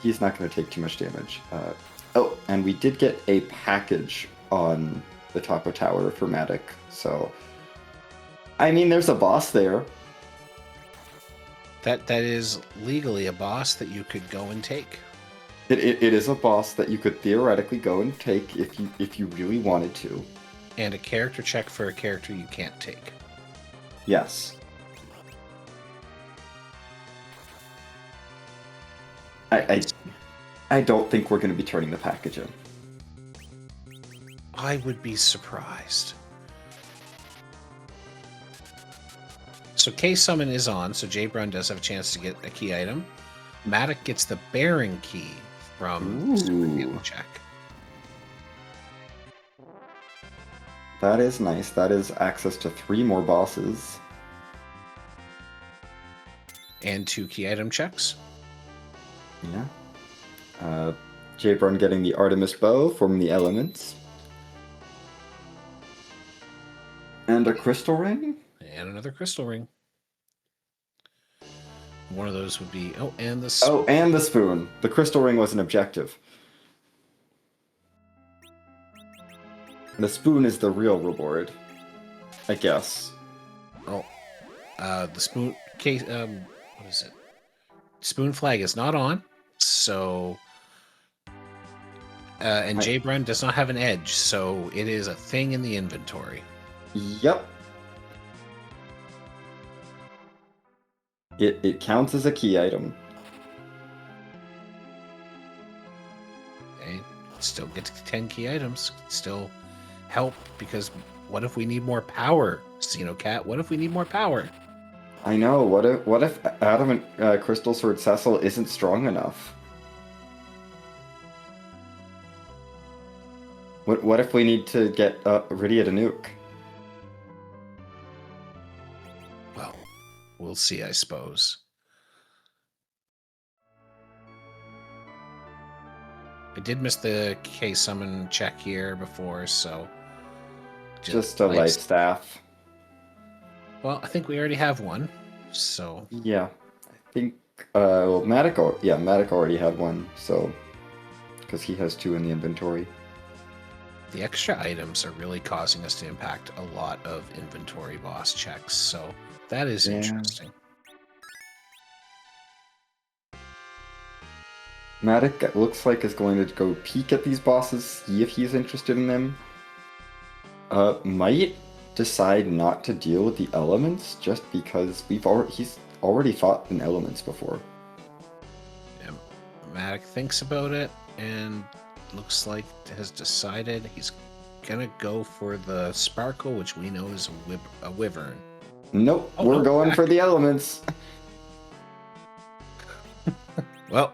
[SPEAKER 1] he's not going to take too much damage. Oh, and we did get a package on the top of tower for Matic, so... I mean, there's a boss there.
[SPEAKER 2] That is legally a boss that you could go and take.
[SPEAKER 1] It is a boss that you could theoretically go and take if you really wanted to.
[SPEAKER 2] And a character check for a character you can't take.
[SPEAKER 1] Yes. I don't think we're going to be turning the package in.
[SPEAKER 2] I would be surprised. So K-Summon is on, so J-Brun does have a chance to get a key item. Matic gets the Bearing Key from
[SPEAKER 1] Ooh.
[SPEAKER 2] check.
[SPEAKER 1] That is nice. That is access to 3 more bosses.
[SPEAKER 2] And 2 key item checks.
[SPEAKER 1] Yeah. J-Brun getting the Artemis Bow from the Elements. And a Crystal Ring?
[SPEAKER 2] And another Crystal Ring. One of those would be... Oh, and the...
[SPEAKER 1] Oh, and the Spoon. The Crystal Ring was an objective. The Spoon is the real reward. I guess.
[SPEAKER 2] Oh. The Spoon... what is it? Spoon Flag is not on, so... and J-Brun does not have an edge, so it is a thing in the inventory.
[SPEAKER 1] Yep. It counts as a key item.
[SPEAKER 2] Okay. Still get to 10 key items. Still help, because what if we need more power, Xenocat? What if we need more power?
[SPEAKER 1] I know. What if Adamant Crystal Sword Cecil isn't strong enough? What if we need to get Rydia to nuke?
[SPEAKER 2] Well, we'll see, I suppose. I did miss the K-Summon check here before, so...
[SPEAKER 1] Just a light staff.
[SPEAKER 2] Well, I think we already have one, so...
[SPEAKER 1] Yeah. I think... well, Matic already had one, so... Because he has 2 in the inventory.
[SPEAKER 2] The extra items are really causing us to impact a lot of inventory boss checks, so that is interesting.
[SPEAKER 1] Matic looks like is going to go peek at these bosses, see if he's interested in them. Might decide not to deal with the elements just because he's already fought in elements before.
[SPEAKER 2] Yeah, Matic thinks about it and looks like has decided he's gonna go for the Sparkle, which we know is a Wyvern.
[SPEAKER 1] Nope,
[SPEAKER 2] Oh,
[SPEAKER 1] we're
[SPEAKER 2] no,
[SPEAKER 1] going
[SPEAKER 2] back.
[SPEAKER 1] for the elements.
[SPEAKER 2] Well,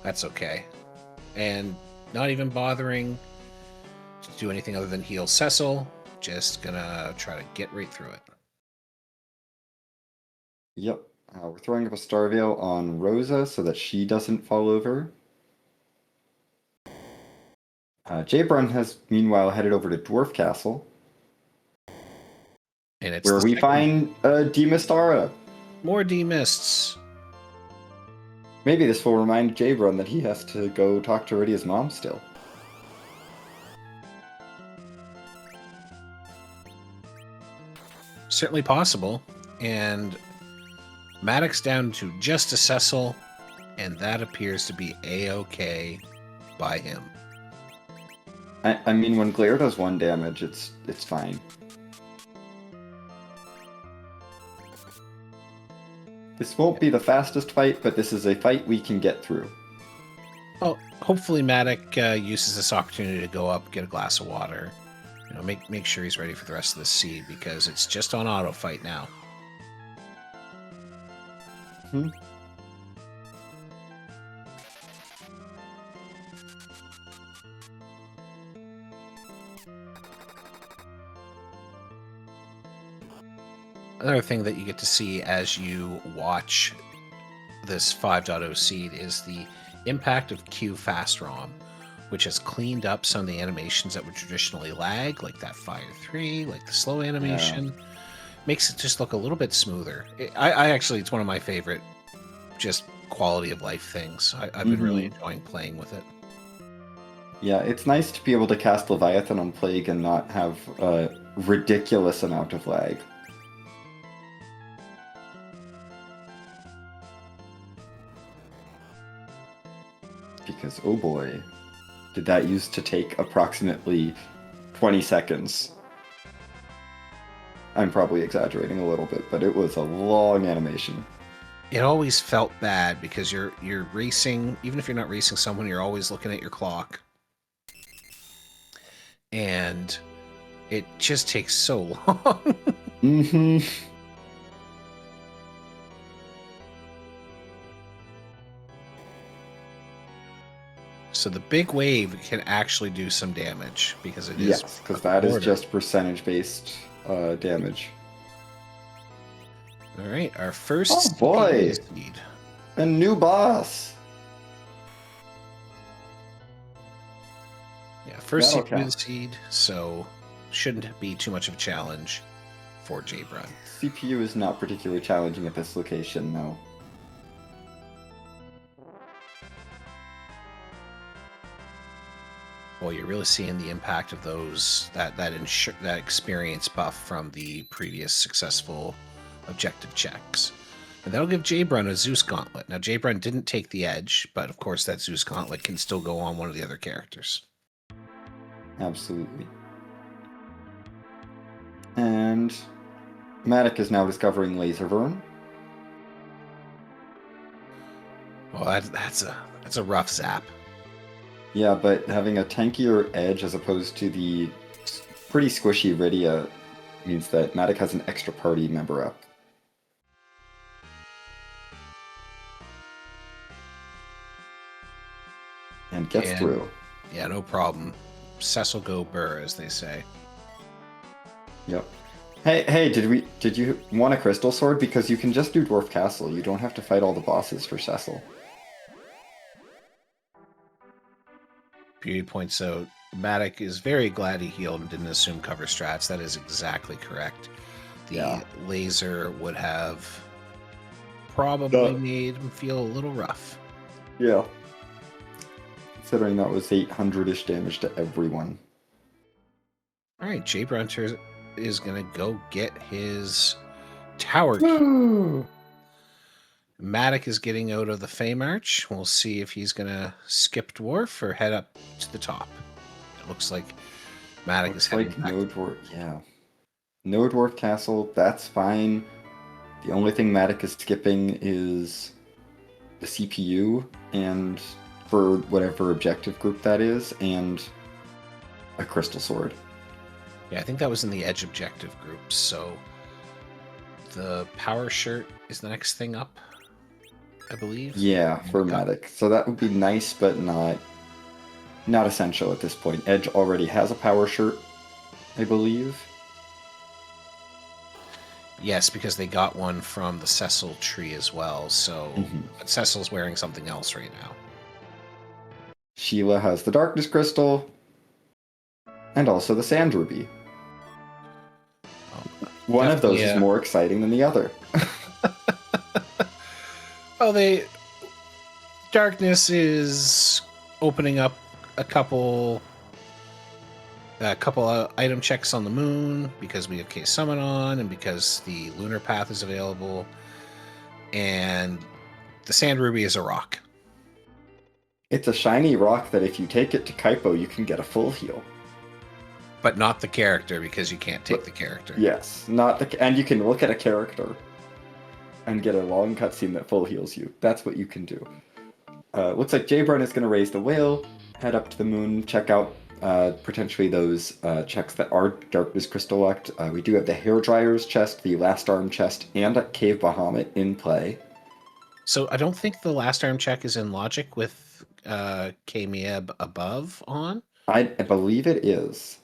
[SPEAKER 2] that's okay. And not even bothering to do anything other than heal Cecil. Just gonna try to get right through it.
[SPEAKER 1] Yep. We're throwing up a Star Veil on Rosa so that she doesn't fall over. Jaybrun has meanwhile headed over to Dwarf Castle,
[SPEAKER 2] And it's
[SPEAKER 1] where
[SPEAKER 2] the
[SPEAKER 1] we
[SPEAKER 2] second
[SPEAKER 1] find Demistara.
[SPEAKER 2] more demists.
[SPEAKER 1] Maybe this will remind Jaybrun that he has to go talk to Rydia's mom still.
[SPEAKER 2] Certainly possible. And Maddox down to just a Cecil, and that appears to be A-OK by him.
[SPEAKER 1] I mean, when Glare does 1 damage, it's fine. This won't be the fastest fight, but this is a fight we can get through.
[SPEAKER 2] Well, hopefully Maddox uses this opportunity to go up, get a glass of water. You know, make sure he's ready for the rest of the seed, because it's just on auto fight now.
[SPEAKER 1] Hmm.
[SPEAKER 2] Another thing that you get to see as you watch this 5.0 seed is the impact of Q Fast ROM, which has cleaned up some of the animations that would traditionally lag, like that Fire 3, like the slow animation.
[SPEAKER 1] Yeah.
[SPEAKER 2] Makes it just look a little bit smoother. I actually, it's one of my favorite just quality of life things. I've been really enjoying playing with it.
[SPEAKER 1] Yeah, it's nice to be able to cast Leviathan on Plague and not have a ridiculous amount of lag. Because, oh boy, did that used to take approximately 20 seconds. I'm probably exaggerating a little bit, but it was a long animation.
[SPEAKER 2] It always felt bad because you're racing, even if you're not racing someone, you're always looking at your clock. And it just takes so long.
[SPEAKER 1] Mm-hmm.
[SPEAKER 2] So the big wave can actually do some damage because it is.
[SPEAKER 1] Yes, because that is just percentage-based damage.
[SPEAKER 2] All right, our first
[SPEAKER 1] Oh boy!
[SPEAKER 2] seed.
[SPEAKER 1] A new boss!
[SPEAKER 2] Yeah, first
[SPEAKER 1] That'll
[SPEAKER 2] CPU
[SPEAKER 1] count.
[SPEAKER 2] seed, so shouldn't be too much of a challenge for Jaybrun.
[SPEAKER 1] CPU is not particularly challenging at this location, no.
[SPEAKER 2] Well, you're really seeing the impact of those that experience buff from the previous successful objective checks. And that'll give Jaybrun a Zeus Gauntlet. Now, Jaybrun didn't take the edge, but of course that Zeus Gauntlet can still go on one of the other characters.
[SPEAKER 1] Absolutely. And Matic is now discovering Laser Burn.
[SPEAKER 2] Well, that's a rough zap.
[SPEAKER 1] Yeah, but having a tankier edge as opposed to the pretty squishy Rydia means that Matic has an extra party member up. And gets through.
[SPEAKER 2] Yeah, no problem. Cecil go burr, as they say.
[SPEAKER 1] Yep. Hey, did you want a crystal sword? Because you can just do Dwarf Castle. You don't have to fight all the bosses for Cecil.
[SPEAKER 2] Beauty points out, Matic is very glad he healed and didn't assume cover strats. That is exactly correct. The laser would have probably made him feel a little rough.
[SPEAKER 1] Yeah. Considering that was 800-ish damage to everyone.
[SPEAKER 2] All right, Jaybrun is going to go get his tower key. Matic is getting out of the Fey March. We'll see if he's going to skip Dwarf or head up to the top. It looks like Matic is heading back.
[SPEAKER 1] No Dwarf, yeah. No Dwarf Castle, that's fine. The only thing Matic is skipping is the CPU, and for whatever objective group that is, and a crystal sword.
[SPEAKER 2] Yeah, I think that was in the Edge objective group, so The power shirt is the next thing up, I believe.
[SPEAKER 1] Yeah, for Medic. So that would be nice, but not essential at this point. Edge already has a power shirt, I believe.
[SPEAKER 2] Yes, because they got one from the Cecil tree as well. So but Cecil's wearing something else right now.
[SPEAKER 1] Sheila has the Darkness Crystal, and also the Sand Ruby. One of those is more exciting than the other.
[SPEAKER 2] Oh, Darkness is opening up a couple item checks on the moon because we have Case Summon on and because the Lunar Path is available. And the Sand Ruby is a rock.
[SPEAKER 1] It's a shiny rock that if you take it to Kaipo, you can get a full heal.
[SPEAKER 2] But not the character, because you can't take the character.
[SPEAKER 1] Yes, and you can look at a character and get a long cutscene that full heals you. That's what you can do. Looks like J-Brun is going to raise the whale, head up to the moon, check out potentially those checks that are Darkness Crystal locked. We do have the Hairdryer's chest, the Last Arm chest, and a Cave Bahamut in play.
[SPEAKER 2] So I don't think the Last Arm check is in logic with K-Mieb above on?
[SPEAKER 1] I believe it is.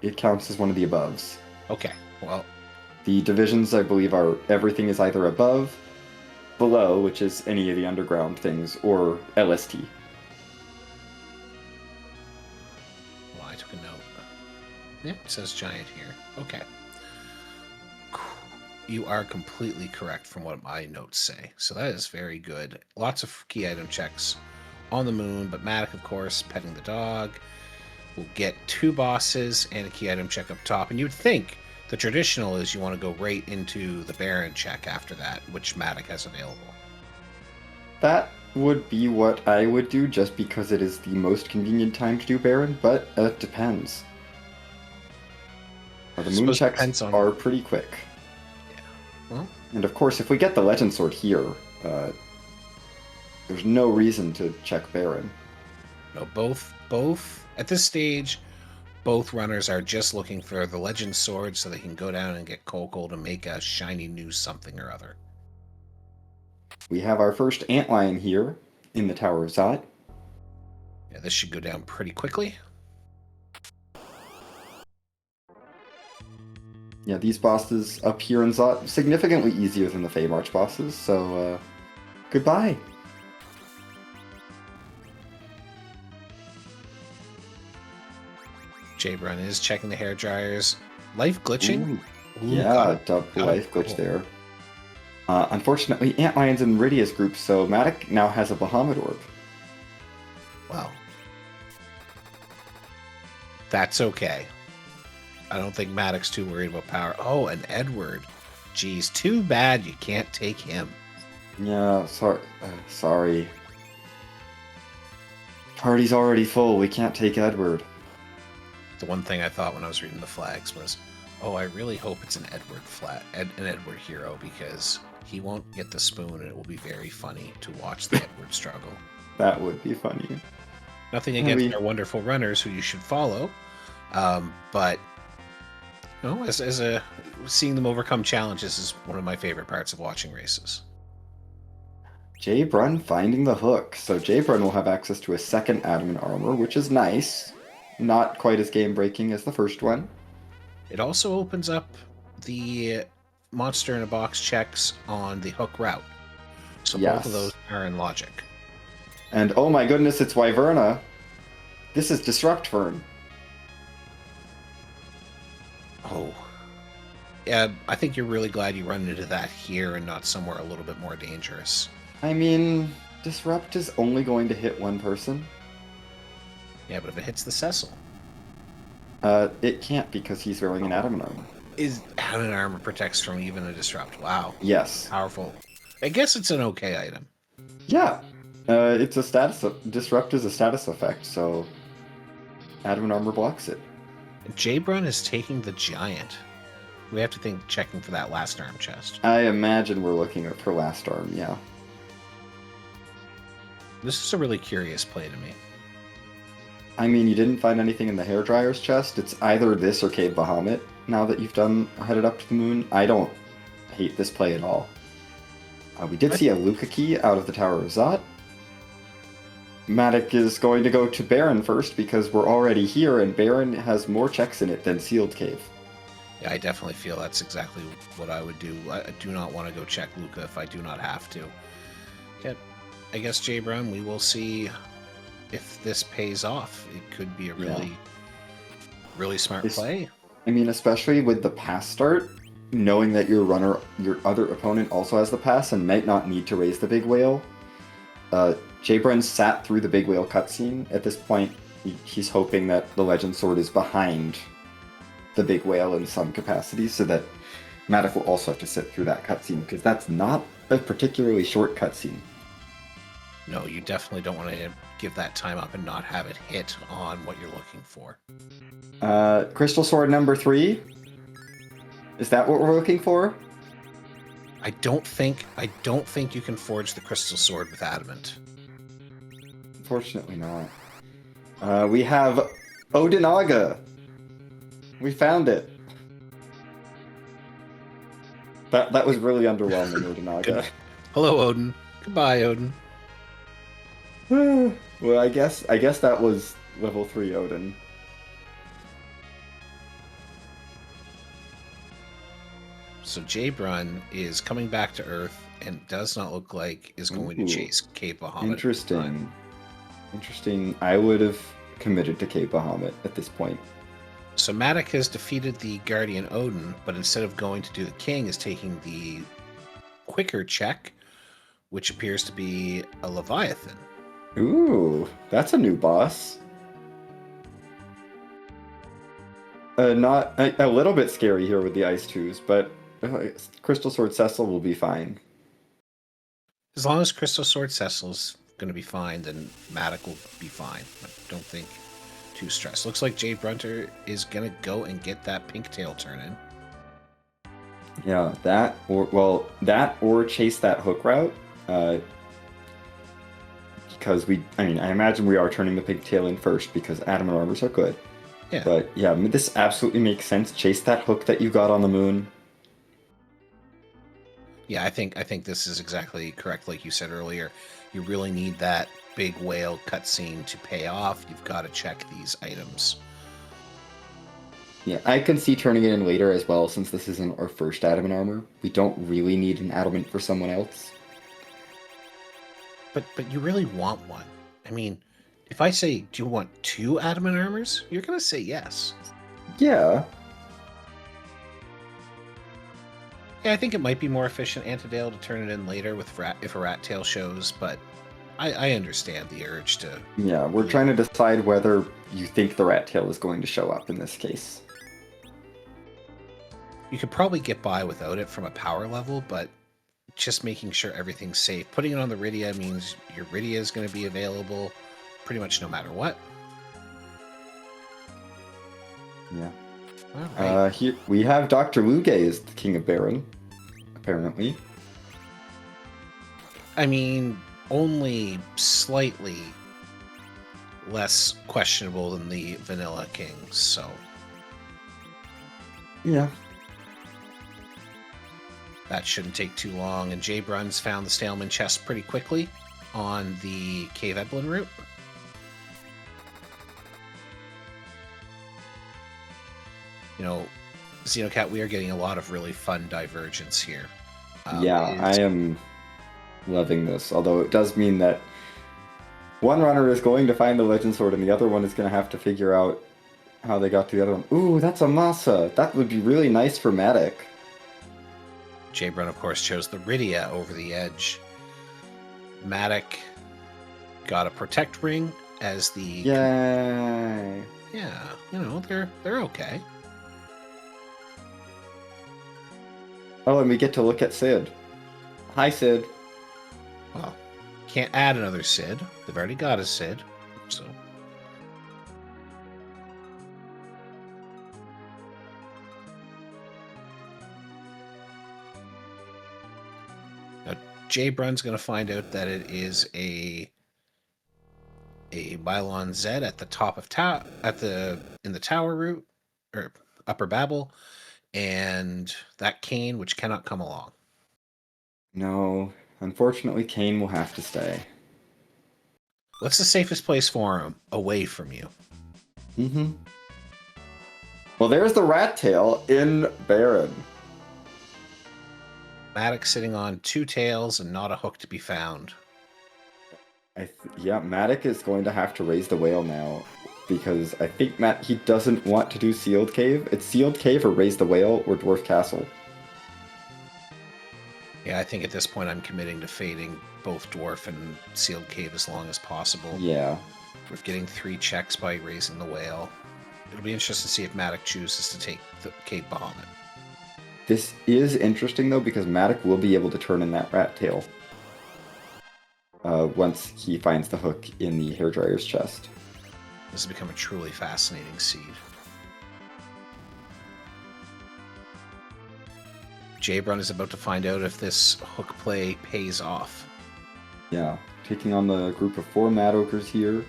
[SPEAKER 1] It counts as one of the aboves.
[SPEAKER 2] Okay, well...
[SPEAKER 1] The divisions, I believe, are everything is either above, below, which is any of the underground things, or LST.
[SPEAKER 2] Well, I took a note. Yep, it says giant here. Okay. You are completely correct from what my notes say. So that is very good. Lots of key item checks on the moon, but Matic, of course, petting the dog. We'll get 2 bosses and a key item check up top. And you'd think the traditional is you want to go right into the Baron check after that, which Matic has available.
[SPEAKER 1] That would be what I would do, just because it is the most convenient time to do Baron, but it depends. The moon checks are pretty quick.
[SPEAKER 2] Yeah. Well,
[SPEAKER 1] and of course, if we get the Legend Sword here, there's no reason to check Baron.
[SPEAKER 2] No, both at this stage, both runners are just looking for the Legend Sword so they can go down and get Kokol to make a shiny new something or other.
[SPEAKER 1] We have our first Antlion here in the Tower of Zot.
[SPEAKER 2] Yeah, this should go down pretty quickly.
[SPEAKER 1] Yeah, these bosses up here in Zot significantly easier than the Feymarch bosses, so goodbye.
[SPEAKER 2] J-Brun is checking the hair dryers. Life glitching?
[SPEAKER 1] Ooh, yeah, double life glitch there. Unfortunately, Antlion's in Rydia's group, so Matic now has a Bahamut Orb.
[SPEAKER 2] Wow. That's okay. I don't think Matic's too worried about power. Oh, and Edward. Geez, too bad you can't take him.
[SPEAKER 1] Yeah, sorry. Party's already full, we can't take Edward.
[SPEAKER 2] The one thing I thought when I was reading the flags was, oh, I really hope it's an Edward hero, because he won't get the spoon and it will be very funny to watch the Edward struggle.
[SPEAKER 1] That would be funny.
[SPEAKER 2] Nothing against our wonderful runners who you should follow, but no, seeing them overcome challenges is one of my favorite parts of watching races.
[SPEAKER 1] J-Brun finding the hook. So J-Brun will have access to a second adamant armor, which is nice. Not quite as game-breaking as the first one.
[SPEAKER 2] It also opens up the monster in a box checks on the hook route. So both of those are in logic.
[SPEAKER 1] And oh my goodness, it's Wyverna. This is Disrupt Vern.
[SPEAKER 2] Oh. Yeah, I think you're really glad you run into that here and not somewhere a little bit more dangerous.
[SPEAKER 1] I mean, Disrupt is only going to hit one person.
[SPEAKER 2] Yeah, but if it hits the Cecil?
[SPEAKER 1] It can't, because he's wearing an adamant armor.
[SPEAKER 2] Adamant armor protects from even a Disrupt. Wow.
[SPEAKER 1] Yes.
[SPEAKER 2] Powerful. I guess it's an okay item.
[SPEAKER 1] Yeah. It's a status... Disrupt is a status effect, so... adamant armor blocks it.
[SPEAKER 2] J-Brun is taking the Giant. We have to think checking for that Last Arm chest.
[SPEAKER 1] I imagine we're looking for Last Arm, yeah.
[SPEAKER 2] This is a really curious play to me.
[SPEAKER 1] I mean, you didn't find anything in the Hairdryer's chest. It's either this or Cave Bahamut, now that you've headed up to the moon. I don't hate this play at all. We did see a Luca key out of the Tower of Zot. Matic is going to go to Baron first because we're already here, and Baron has more checks in it than Sealed Cave.
[SPEAKER 2] Yeah, I definitely feel that's exactly what I would do. I do not want to go check Luca if I do not have to. Yeah, I guess, Jay Brown, we will see if this pays off. It could be a really smart play.
[SPEAKER 1] I mean, especially with the pass start, knowing that your other opponent also has the pass and might not need to raise the big whale. Jabron sat through the big whale cutscene. At this point, he's hoping that the Legend Sword is behind the big whale in some capacity, so that Matic will also have to sit through that cutscene, because that's not a particularly short cutscene.
[SPEAKER 2] No, you definitely don't want to give that time up and not have it hit on what you're looking for.
[SPEAKER 1] Crystal Sword number 3? Is that what we're looking for?
[SPEAKER 2] I don't think you can forge the Crystal Sword with adamant.
[SPEAKER 1] Unfortunately not. We have Odinaga. We found it. That was really underwhelming, Odinaga.
[SPEAKER 2] Hello, Odin. Goodbye, Odin.
[SPEAKER 1] Well, I guess that was level 3 Odin.
[SPEAKER 2] So Jaybrun is coming back to Earth and does not look like is going to chase Cape Bahamut.
[SPEAKER 1] Interesting. Interesting. I would have committed to Cape Bahamut at this point.
[SPEAKER 2] So Matic has defeated the Guardian Odin, but instead of going to do the King, is taking the quicker check, which appears to be a Leviathan.
[SPEAKER 1] Ooh, that's a new boss. Not a little bit scary here with the Ice 2s, but Crystal Sword Cecil will be fine.
[SPEAKER 2] As long as Crystal Sword Cecil's going to be fine, then Matic will be fine. I don't think too stressed. Looks like Jade Brunter is going to go and get that pink tail turn in.
[SPEAKER 1] Yeah, that or chase that hook route. Because I imagine we are turning the pink tail in first because adamant armors are good.
[SPEAKER 2] Yeah.
[SPEAKER 1] But yeah, this absolutely makes sense. Chase that hook that you got on the moon.
[SPEAKER 2] Yeah, I think this is exactly correct. Like you said earlier, you really need that big whale cutscene to pay off. You've got to check these items.
[SPEAKER 1] Yeah, I can see turning it in later as well, since this isn't our first adamant armor. We don't really need an adamant for someone else.
[SPEAKER 2] But you really want one. I mean, if I say, do you want 2 adamant armors? You're going to say yes.
[SPEAKER 1] Yeah.
[SPEAKER 2] Yeah, I think it might be more efficient, Antidale, to turn it in later if a rat tail shows, but I understand the urge to...
[SPEAKER 1] Yeah, we're trying to decide whether you think the rat tail is going to show up in this case.
[SPEAKER 2] You could probably get by without it from a power level, but just making sure everything's safe. Putting it on the Rydia means your Rydia is going to be available pretty much no matter what.
[SPEAKER 1] Yeah.
[SPEAKER 2] All right.
[SPEAKER 1] Here we have Dr. Luge as the King of Baron, apparently.
[SPEAKER 2] I mean, only slightly less questionable than the Vanilla Kings, so...
[SPEAKER 1] Yeah.
[SPEAKER 2] That shouldn't take too long, and Jay Bruns found the Staleman chest pretty quickly on the Cave Eblin route. You know, Xenocat, we are getting a lot of really fun divergence here.
[SPEAKER 1] Yeah, I am loving this, although it does mean that one runner is going to find the Legend Sword and the other one is going to have to figure out how they got to the other one. Ooh, that's a Masa. That would be really nice for Matic.
[SPEAKER 2] Jaybrun, of course, chose the Rydia over the edge. Matic got a Protect Ring as the...
[SPEAKER 1] Yay!
[SPEAKER 2] Yeah, you know, they're okay.
[SPEAKER 1] Oh, and we get to look at Sid. Hi, Sid.
[SPEAKER 2] Well, can't add another Sid. They've already got a Sid, so... Now, Jay Brun's going to find out that it is a Bylon Z at the top of in the tower route, or Upper Babel, and that Kane, which cannot come along.
[SPEAKER 1] No, unfortunately, Kane will have to stay.
[SPEAKER 2] What's the safest place for him away from you?
[SPEAKER 1] Mm-hmm. Well, there's the rat tail in Baron.
[SPEAKER 2] Matic sitting on 2 tails and not a hook to be found.
[SPEAKER 1] Yeah, Matic is going to have to raise the whale now, because I think he doesn't want to do Sealed Cave. It's Sealed Cave or Raise the Whale or Dwarf Castle.
[SPEAKER 2] Yeah, I think at this point I'm committing to fading both Dwarf and Sealed Cave as long as possible.
[SPEAKER 1] Yeah.
[SPEAKER 2] We're getting 3 checks by raising the whale. It'll be interesting to see if Matic chooses to take the Cave Bahamut.
[SPEAKER 1] This is interesting, though, because Matic will be able to turn in that rat tail once he finds the hook in the hairdryer's chest.
[SPEAKER 2] This has become a truly fascinating seed. Jabrun is about to find out if this hook play pays off.
[SPEAKER 1] Yeah, taking on the group of 4 Mad Ogres here.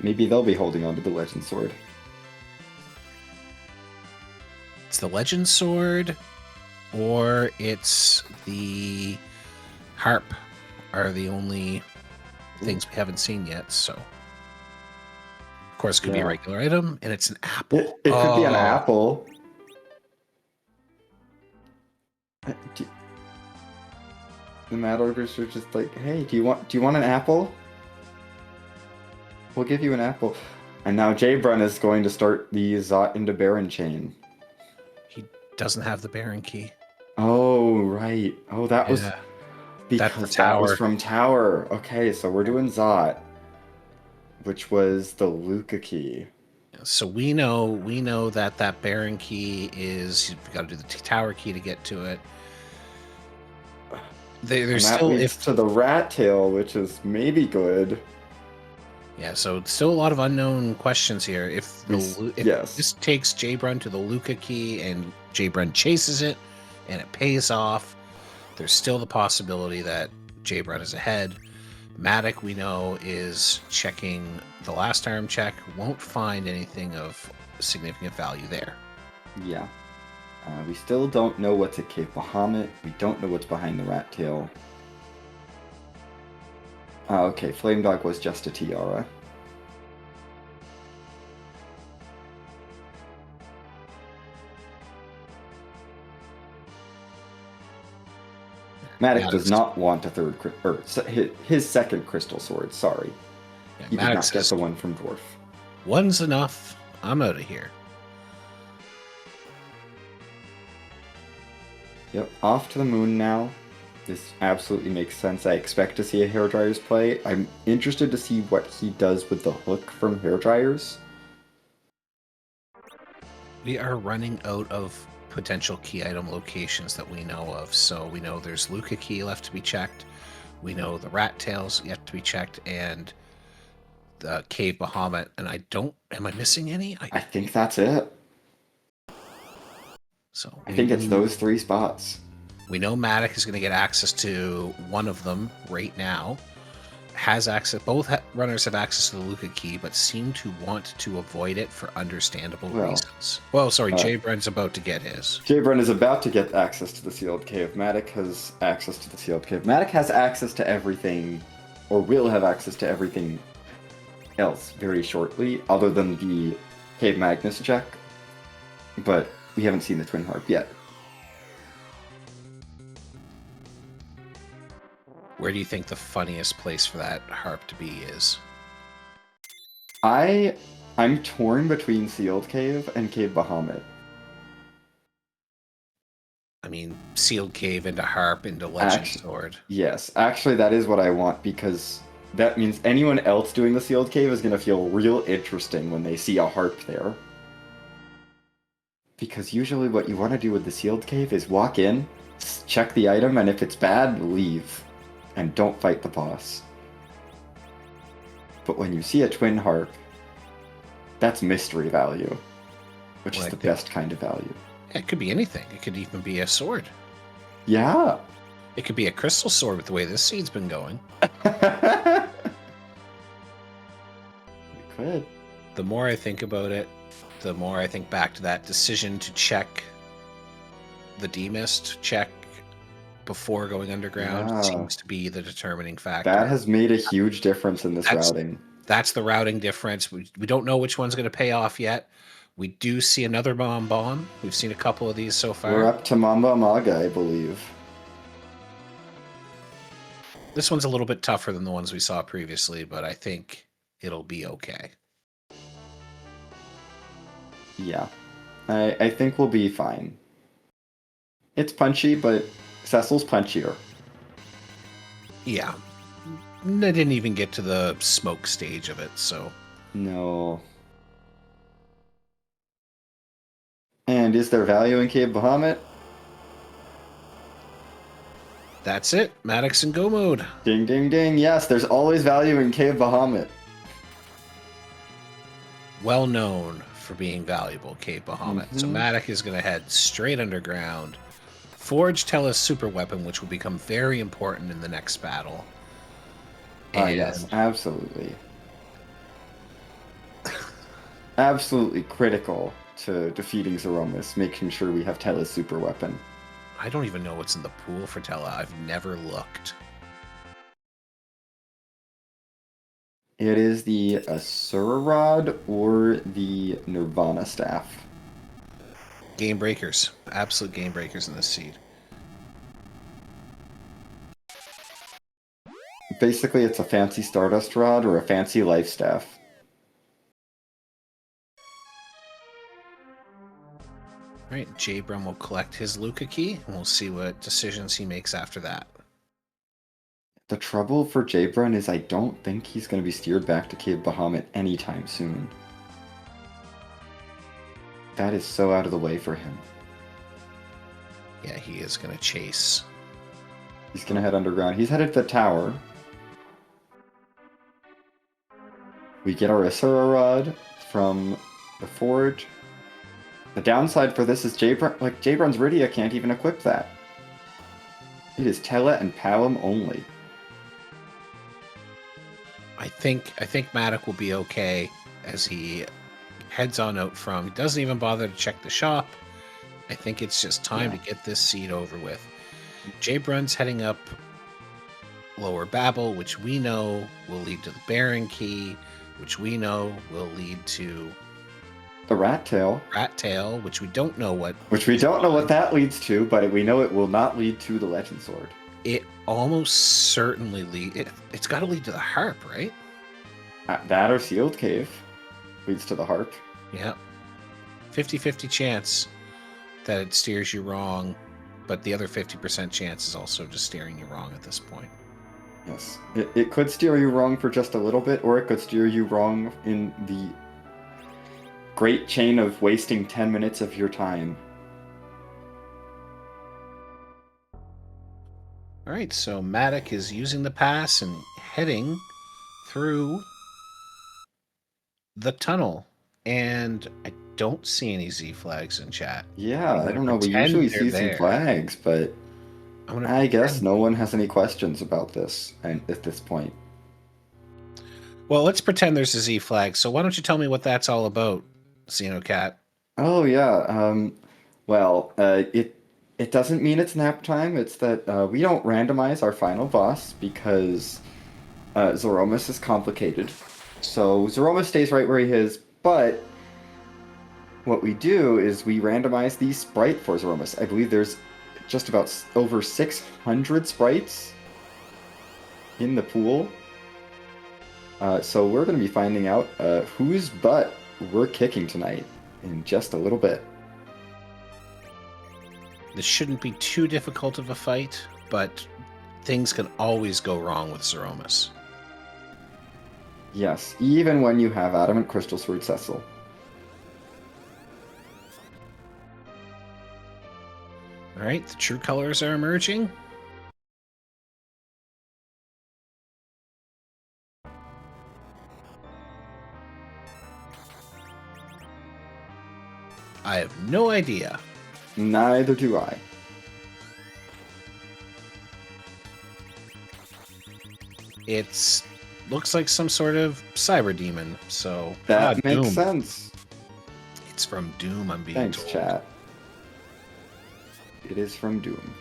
[SPEAKER 1] Maybe they'll be holding on to the Legend Sword.
[SPEAKER 2] It's the Legend Sword, or it's the Harp are the only things we haven't seen yet, so... Of course, it could be a regular item, and it's an apple.
[SPEAKER 1] It could be an apple. The Mad Ogres are just like, hey, do you want an apple? We'll give you an apple. And now Jabrun is going to start the Zot into Baron chain.
[SPEAKER 2] He doesn't have the Baron key.
[SPEAKER 1] Oh, right. Oh, that was because that was from Tower. Okay, so we're doing Zot, which was the Luca key.
[SPEAKER 2] So we know that Baron key is, you've got to do the Tower key to get to it. There's still
[SPEAKER 1] leads to the rat tail, which is maybe good.
[SPEAKER 2] Yeah, so still a lot of unknown questions here. If this takes Jabrun to the Luca key and Jabrun chases it and it pays off, there's still the possibility that Jabrun is ahead. Matic, we know, is checking the last arm check, won't find anything of significant value there.
[SPEAKER 1] Yeah. We still don't know what's at Cave Bahamut. We don't know what's behind the rat tail. Okay, Flame Dog was just a tiara. Matic does not want a third, or his second crystal sword. Sorry, yeah, he did not get the one from Dwarf.
[SPEAKER 2] One's enough. I'm out of here.
[SPEAKER 1] Yep, off to the moon now. This absolutely makes sense. I expect to see a hairdryer's play. I'm interested to see what he does with the hook from hairdryers.
[SPEAKER 2] We are running out of potential key item locations that we know of. So we know there's Luca key left to be checked. We know the rat tails yet to be checked, and the Cave Bahamut. And am I missing any?
[SPEAKER 1] I think that's it.
[SPEAKER 2] So
[SPEAKER 1] I think it's those 3 spots.
[SPEAKER 2] We know Matic is going to get access to one of them right now. Has access. Both runners have access to the Luca key, but seem to want to avoid it for understandable reasons. Well, sorry, Jabrun's about to get his.
[SPEAKER 1] Jabrun is about to get access to the Sealed Cave. Matic has access to the Sealed Cave. Matic has access to everything, or will have access to everything else very shortly, other than the Cave Magnus check. But we haven't seen the Twin Harp yet.
[SPEAKER 2] Where do you think the funniest place for that harp to be is?
[SPEAKER 1] I'm torn between Sealed Cave and Cave Bahamut.
[SPEAKER 2] I mean, Sealed Cave into harp into Legend Sword.
[SPEAKER 1] Yes, actually that is what I want, because that means anyone else doing the Sealed Cave is going to feel real interesting when they see a harp there. Because usually what you want to do with the Sealed Cave is walk in, check the item, and if it's bad, leave. And don't fight the boss. But when you see a twin harp, that's mystery value, which is the best kind of value.
[SPEAKER 2] It could be anything. It could even be a sword.
[SPEAKER 1] Yeah.
[SPEAKER 2] It could be a crystal sword with the way this seed's been going.
[SPEAKER 1] could.
[SPEAKER 2] The more I think about it, the more I think back to that decision to check the demist check before going underground.
[SPEAKER 1] Yeah.
[SPEAKER 2] Seems to be the determining factor.
[SPEAKER 1] That has made a huge difference in this routing.
[SPEAKER 2] That's the routing difference. We don't know which one's going to pay off yet. We do see another bomb. We've seen a couple of these so far.
[SPEAKER 1] We're up to Mamba Maga, I believe.
[SPEAKER 2] This one's a little bit tougher than the ones we saw previously, but I think it'll be okay.
[SPEAKER 1] Yeah. I think we'll be fine. It's punchy, but Cecil's punchier.
[SPEAKER 2] Yeah. I didn't even get to the smoke stage of it, so...
[SPEAKER 1] No. And is there value in Cave Bahamut?
[SPEAKER 2] That's it. Maddox and go mode.
[SPEAKER 1] Ding, ding, ding. Yes, there's always value in Cave Bahamut.
[SPEAKER 2] Well known for being valuable, Cave Bahamut. So Maddox is going to head straight underground. Forge Tella's super weapon, which will become very important in the next battle.
[SPEAKER 1] Yes, absolutely. Absolutely critical to defeating Zeromus, making sure we have Tella's super weapon.
[SPEAKER 2] I don't even know what's in the pool for Tella. I've never looked.
[SPEAKER 1] It is the Asura Rod or the Nirvana Staff.
[SPEAKER 2] Game breakers. Absolute game breakers in this seed.
[SPEAKER 1] Basically, it's a fancy Stardust Rod or a fancy Life Staff.
[SPEAKER 2] Alright, Jabram will collect his Luca key, and we'll see what decisions he makes after that.
[SPEAKER 1] The trouble for Jabron is I don't think he's going to be steered back to Cave Bahamut anytime soon. That is so out of the way for him.
[SPEAKER 2] Yeah, he is going to chase.
[SPEAKER 1] He's going to head underground. He's headed to the tower. We get our Asura Rod from the Forge. The downside for this is Jabron's Rydia can't even equip that. It is Tella and Palom only.
[SPEAKER 2] I think Maddox will be okay as he heads on out from. He doesn't even bother to check the shop. I think it's just time to get this seed over with. Jabrun's heading up Lower Babel, which we know will lead to the Baron Key, which we know will lead to
[SPEAKER 1] the Rat Tail,
[SPEAKER 2] which we don't know what.
[SPEAKER 1] Which we don't know what that leads to, but we know it will not lead to the Legend Sword.
[SPEAKER 2] It almost certainly it's got to lead to the harp, right?
[SPEAKER 1] That or Sealed Cave leads to the harp.
[SPEAKER 2] Yeah. 50-50 chance that it steers you wrong, but the other 50% chance is also just steering you wrong at this point.
[SPEAKER 1] Yes. It could steer you wrong for just a little bit, or it could steer you wrong in the great chain of wasting 10 minutes of your time.
[SPEAKER 2] All right, so Maddox is using the pass and heading through the tunnel. And I don't see any Z flags in chat.
[SPEAKER 1] Yeah, I don't know. We usually see some flags, but I guess no one has any questions about this at this point.
[SPEAKER 2] Well, let's pretend there's a Z flag. So why don't you tell me what that's all about, Xenocat?
[SPEAKER 1] Oh, yeah. Well, it doesn't mean it's nap time. It's that we don't randomize our final boss because Zeromus is complicated. So Zeromus stays right where he is, but what we do is we randomize the sprite for Zeromus. I believe there's just about over 600 sprites in the pool. So we're going to be finding out whose butt we're kicking tonight in just a little bit.
[SPEAKER 2] This shouldn't be too difficult of a fight, but things can always go wrong with Zeromus.
[SPEAKER 1] Yes, even when you have Adamant Crystal Sword Cecil.
[SPEAKER 2] Alright, the true colors are emerging. I have no idea.
[SPEAKER 1] Neither do I.
[SPEAKER 2] It's looks like some sort of cyber demon. So
[SPEAKER 1] That makes
[SPEAKER 2] Doom.
[SPEAKER 1] sense.
[SPEAKER 2] It's from Doom, I'm being
[SPEAKER 1] Thanks,
[SPEAKER 2] told.
[SPEAKER 1] chat. It is from Doom.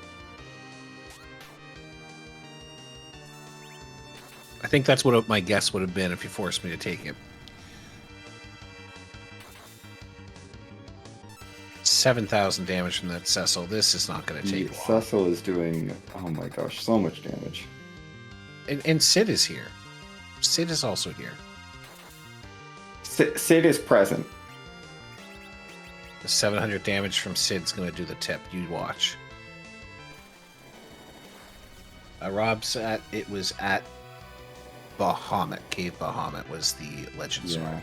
[SPEAKER 2] I think that's what my guess would have been if you forced me to take it. 7,000 damage from that Cecil. This is not going to take long.
[SPEAKER 1] Cecil is doing, oh my gosh, so much damage.
[SPEAKER 2] And Sid is here. Sid is also here.
[SPEAKER 1] Sid is present.
[SPEAKER 2] The 700 damage from Sid's going to do the tip. You watch. Rob's at, it was at Bahamut. Cave Bahamut was the legend sword.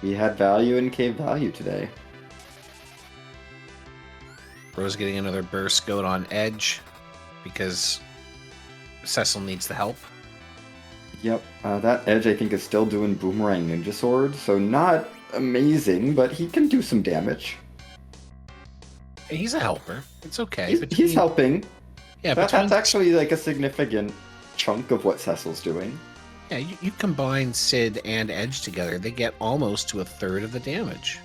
[SPEAKER 1] We had value in cave value today.
[SPEAKER 2] Rose getting another burst goat on edge because Cecil needs the help.
[SPEAKER 1] Yep, that edge I think is still doing Boomerang Ninja Sword, so not amazing, but he can do some damage.
[SPEAKER 2] He's a helper. It's okay.
[SPEAKER 1] He's helping.
[SPEAKER 2] Yeah,
[SPEAKER 1] that's actually like a significant chunk of what Cecil's doing.
[SPEAKER 2] Yeah, you combine Sid and Edge together, they get almost to a third of the damage.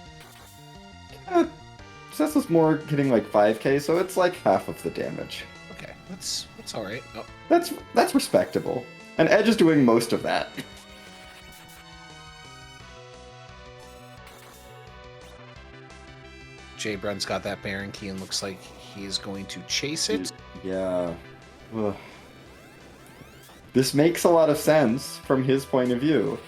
[SPEAKER 1] Cecil's more hitting like 5k, so it's like half of the damage.
[SPEAKER 2] Okay, that's all right. Oh.
[SPEAKER 1] That's respectable. And Edge is doing most of that.
[SPEAKER 2] Jay Brun's got that Baron key and looks like he's going to chase it.
[SPEAKER 1] Yeah. Ugh. This makes a lot of sense from his point of view.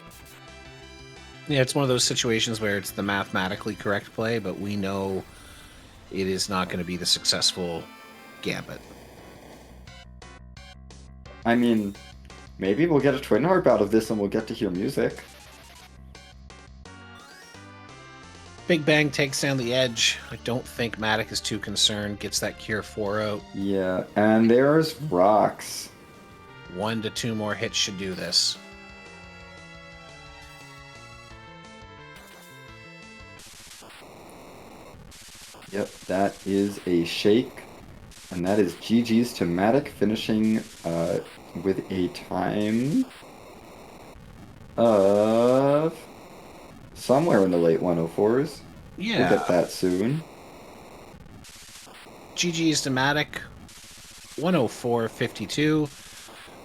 [SPEAKER 2] Yeah, it's one of those situations where it's the mathematically correct play, but we know it is not going to be the successful gambit.
[SPEAKER 1] I mean, maybe we'll get a Twin Harp out of this and we'll get to hear music.
[SPEAKER 2] Big Bang takes down the Edge. I don't think Matic is too concerned. Gets that Cure 4 out.
[SPEAKER 1] Yeah, and there's Rocks.
[SPEAKER 2] 1 to 2 more hits should do this.
[SPEAKER 1] Yep, that is a shake. And that is GG's to Matic, finishing with a time of somewhere in the late 104s.
[SPEAKER 2] Yeah.
[SPEAKER 1] We'll get that soon.
[SPEAKER 2] GG's to Matic. 104.52.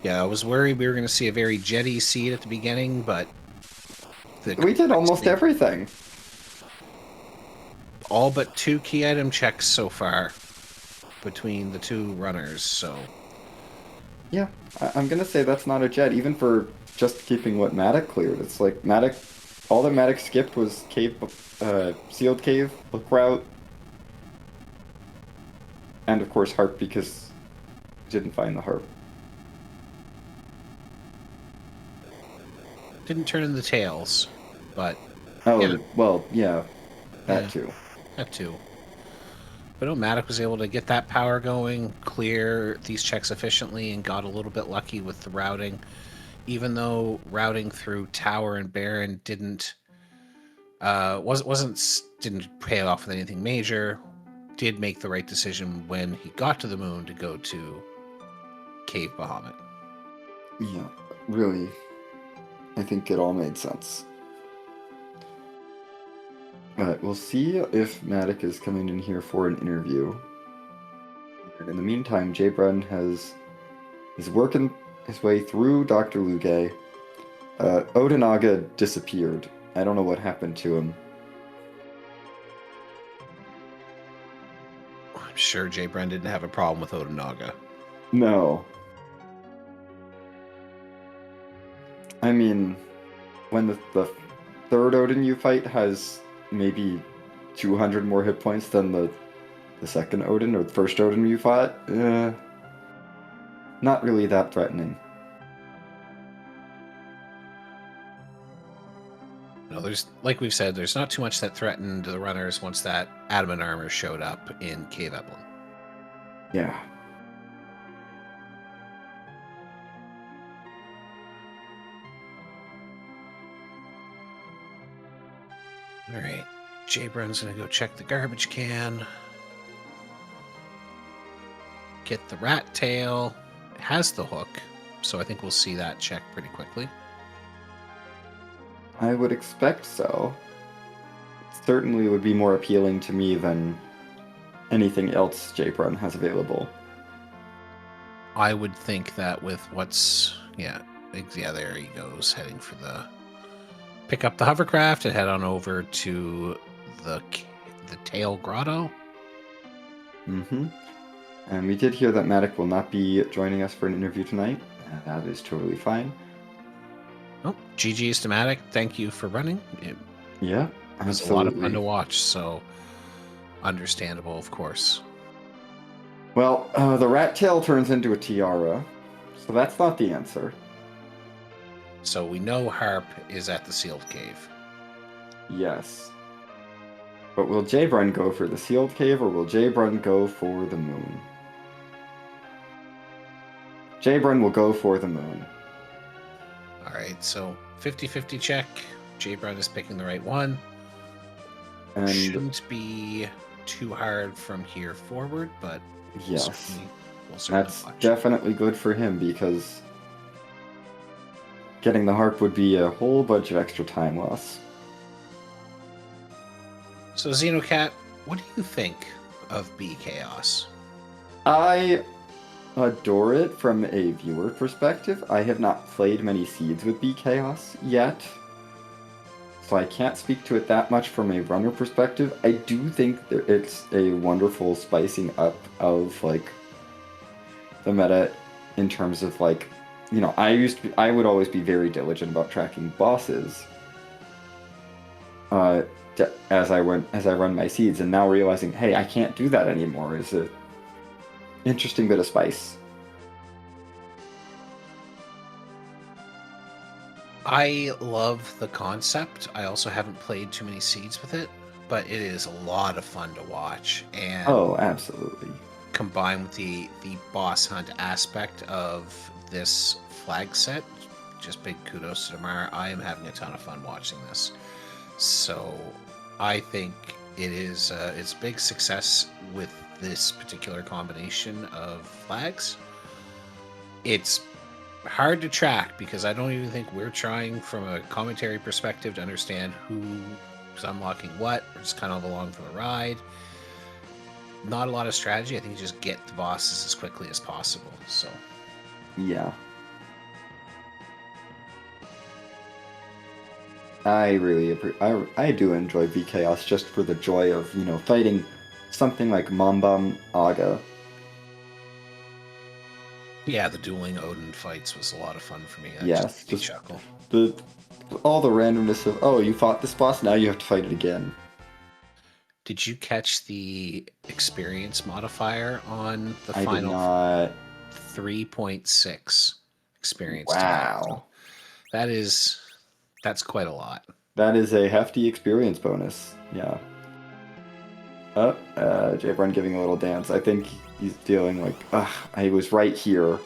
[SPEAKER 2] Yeah, I was worried we were going to see a very jetty seed at the beginning, but...
[SPEAKER 1] We did almost everything.
[SPEAKER 2] All but 2 key item checks so far between the 2 runners, so...
[SPEAKER 1] Yeah, I'm going to say that's not a jet, even for just keeping what Matic cleared. It's like Matic... All that Matic skipped was cave, sealed cave, book route, and of course harp because he didn't find the harp.
[SPEAKER 2] Didn't turn in the tails, but...
[SPEAKER 1] Oh,
[SPEAKER 2] yeah.
[SPEAKER 1] Well, yeah, that too.
[SPEAKER 2] That too. But Matic was able to get that power going, clear these checks efficiently, and got a little bit lucky with the routing. Even though routing through Tower and Baron didn't pay off with anything major, did make the right decision when he got to the moon to go to Cave Bahamut.
[SPEAKER 1] Yeah, really. I think it all made sense. Alright, we'll see if Matic is coming in here for an interview. And in the meantime, Jay Brun is working his way through Dr. Luge. Odenaga disappeared. I don't know what happened to him.
[SPEAKER 2] I'm sure Jay Brun didn't have a problem with Odenaga.
[SPEAKER 1] No. I mean, when the third Odin you fight has maybe 200 more hit points than the second Odin or the first Odin you fought, not really that threatening.
[SPEAKER 2] No, there's, like we've said, there's not too much that threatened the runners once that adamant armor showed up in Cave Emblem.
[SPEAKER 1] Yeah.
[SPEAKER 2] Alright, Jay Brun's gonna go check the garbage can. Get the rat tail. It has the hook. so I think we'll see that check pretty quickly.
[SPEAKER 1] I would expect so. It certainly would be more appealing to me than anything else Jbrun has available.
[SPEAKER 2] I would think that with what's... Yeah, there he goes, heading for the... Pick up the hovercraft and head on over to the Tail Grotto.
[SPEAKER 1] Mm-hmm. And we did hear that Matic will not be joining us for an interview tonight. That is totally fine.
[SPEAKER 2] Oh, GG's to Matic. Thank you for running. It
[SPEAKER 1] Yeah,
[SPEAKER 2] was a lot of fun to watch, so understandable, of course.
[SPEAKER 1] Well, the rat tail turns into a tiara, so that's not the answer.
[SPEAKER 2] So we know Harp is at the sealed cave.
[SPEAKER 1] Yes. But will Jbrun go for the sealed cave, or will Jbrun go for the moon? Jbrun will go for the moon.
[SPEAKER 2] All right, so 50-50 check. Jbrun is picking the right one. And shouldn't be too hard from here forward, but
[SPEAKER 1] yes,
[SPEAKER 2] we'll
[SPEAKER 1] that's
[SPEAKER 2] watch.
[SPEAKER 1] Definitely good for him, because getting the harp would be a whole bunch of extra time loss.
[SPEAKER 2] So Xenocat, what do you think of B Chaos?
[SPEAKER 1] I adore it from a viewer perspective. I have not played many seeds with B Chaos yet, so I can't speak to it that much from a runner perspective. I do think that it's a wonderful spicing up of like the meta in terms of like, you know, I would always be very diligent about tracking bosses as I run my seeds, and now realizing, hey, I can't do that anymore is a interesting bit of spice.
[SPEAKER 2] I love the concept. I also haven't played too many seeds with it, but it is a lot of fun to watch. And
[SPEAKER 1] oh, absolutely.
[SPEAKER 2] Combined with the boss hunt aspect of this flag set, just big kudos to Damar. I am having a ton of fun watching this. So I think it is it's a big success with this particular combination of flags. It's hard to track because I don't even think we're trying from a commentary perspective to understand who's unlocking what. We're just kind of along for the ride. Not a lot of strategy. I think you just get the bosses as quickly as possible. So
[SPEAKER 1] yeah, I really I do enjoy V Chaos just for the joy of, you know, fighting something like Mambam Aga.
[SPEAKER 2] yeah, the dueling Odin fights was a lot of fun for me.
[SPEAKER 1] Yes,
[SPEAKER 2] just chuckle.
[SPEAKER 1] All the randomness of, oh, you fought this boss, now you have to fight it again.
[SPEAKER 2] Did you catch the experience modifier on the
[SPEAKER 1] I
[SPEAKER 2] final?
[SPEAKER 1] Did not.
[SPEAKER 2] 3.6 experience.
[SPEAKER 1] Wow.
[SPEAKER 2] That's quite a lot.
[SPEAKER 1] That is a hefty experience bonus. Yeah. Jbrun giving a little dance. I think he's feeling like, I was right here.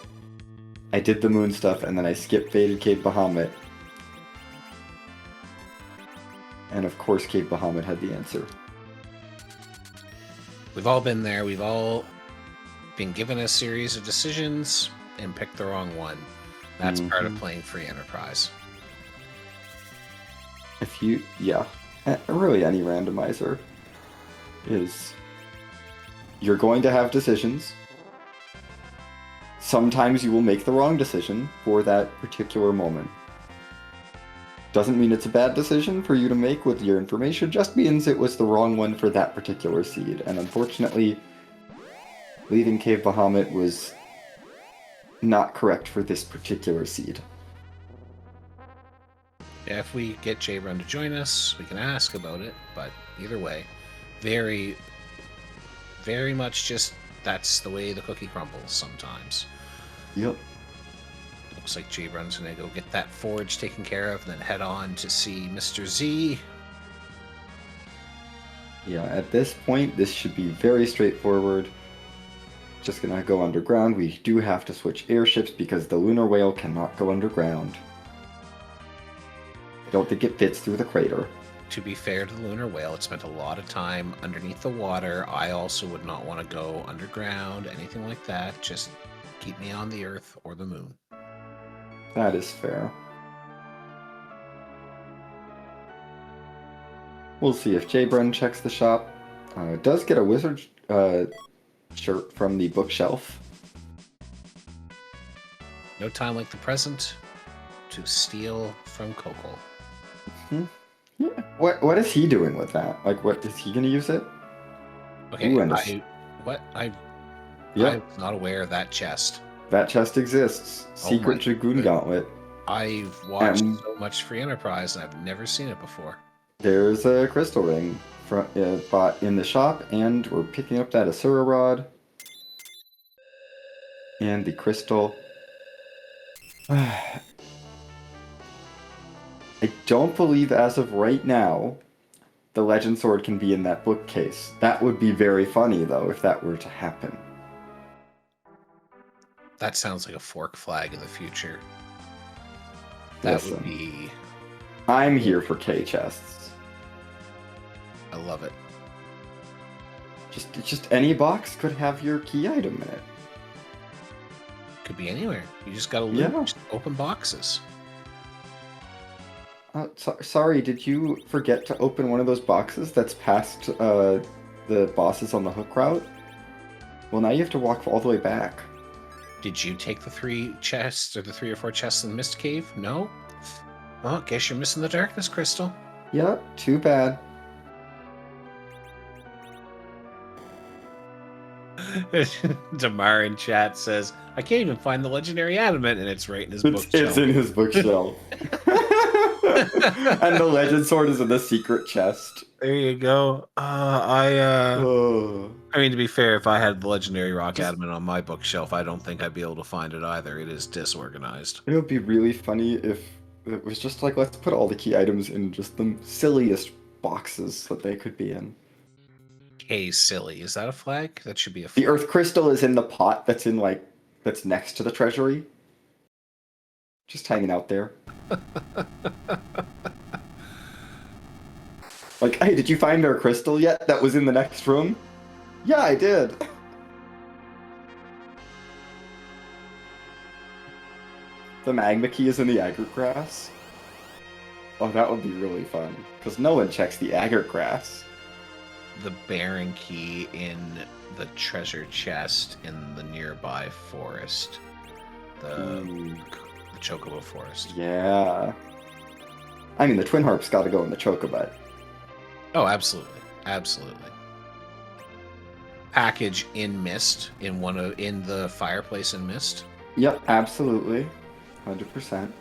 [SPEAKER 1] I did the moon stuff, and then I skipped Faded Cave Bahamut. And of course, Cave Bahamut had the answer.
[SPEAKER 2] We've all been there. We've all been given a series of decisions and picked the wrong one. That's part of playing free enterprise.
[SPEAKER 1] Really any randomizer is, you're going to have decisions. Sometimes you will make the wrong decision for that particular moment. Doesn't mean it's a bad decision for you to make with your information, just means it was the wrong one for that particular seed. And unfortunately, leaving Cave Bahamut was not correct for this particular seed.
[SPEAKER 2] Yeah, if we get Jbrun to join us, we can ask about it, but either way, very, very much just that's the way the cookie crumbles sometimes.
[SPEAKER 1] Yep.
[SPEAKER 2] Looks like Jbrun's gonna go get that forge taken care of and then head on to see Mr. Z.
[SPEAKER 1] Yeah, at this point, this should be very straightforward. Just gonna go underground. We do have to switch airships because the Lunar Whale cannot go underground. I don't think it fits through the crater.
[SPEAKER 2] To be fair to the Lunar Whale, it spent a lot of time underneath the water. I also would not want to go underground, anything like that. Just keep me on the Earth or the Moon.
[SPEAKER 1] That is fair. We'll see if Jaybrun checks the shop. Does get a wizard shirt from the bookshelf.
[SPEAKER 2] No time like the present to steal from Coco.
[SPEAKER 1] Yeah. What is he doing with that? Like, what is he gonna use it?
[SPEAKER 2] Okay,
[SPEAKER 1] Ooh,
[SPEAKER 2] I
[SPEAKER 1] Yep,
[SPEAKER 2] was not aware of that chest.
[SPEAKER 1] that chest exists. Secret Dragoon Gauntlet.
[SPEAKER 2] I've watched so much Free Enterprise and I've never seen it before.
[SPEAKER 1] There's a crystal ring bought in the shop, and we're picking up that Asura rod. And the crystal. I don't believe as of right now the Legend Sword can be in that bookcase. That would be very funny, though, if that were to happen.
[SPEAKER 2] That sounds like a fork flag in the future. That would be...
[SPEAKER 1] I'm here for K chests.
[SPEAKER 2] I love it.
[SPEAKER 1] Just any box could have your key item in it.
[SPEAKER 2] Could be anywhere. You just gotta loot.
[SPEAKER 1] Yeah.
[SPEAKER 2] Just open boxes.
[SPEAKER 1] Sorry, did you forget to open one of those boxes that's past the bosses on the hook route? Well, now you have to walk all the way back.
[SPEAKER 2] Did you take the 3 chests or the 3 or 4 chests in the Mist Cave? No? Well, guess you're missing the Darkness Crystal.
[SPEAKER 1] Yep, too bad.
[SPEAKER 2] Damar in chat says, I can't even find the legendary adamant, and it's right in his bookshelf.
[SPEAKER 1] It's in his bookshelf. And the Legend Sword is in the secret chest.
[SPEAKER 2] There you go. I mean, to be fair, if I had the legendary rock adamant on my bookshelf, I don't think I'd be able to find it either. It is disorganized.
[SPEAKER 1] It would be really funny if it was just like, let's put all the key items in just the silliest boxes that they could be in.
[SPEAKER 2] Hey, silly. Is that a flag? That should be a flag.
[SPEAKER 1] The Earth Crystal is in the pot that's that's next to the treasury. Just hanging out there. Like, hey, did you find our crystal yet that was in the next room? Yeah, I did. The magma key is in the agate grass. Oh, that would be really fun. Because no one checks the agate grass.
[SPEAKER 2] The Baron key in the treasure chest in the nearby forest. The Chocobo forest.
[SPEAKER 1] Yeah. I mean, the Twin Harp's got to go in the Chocobo.
[SPEAKER 2] Oh, absolutely. Absolutely. Package in Mist, in the fireplace in Mist.
[SPEAKER 1] Yep, absolutely. 100%.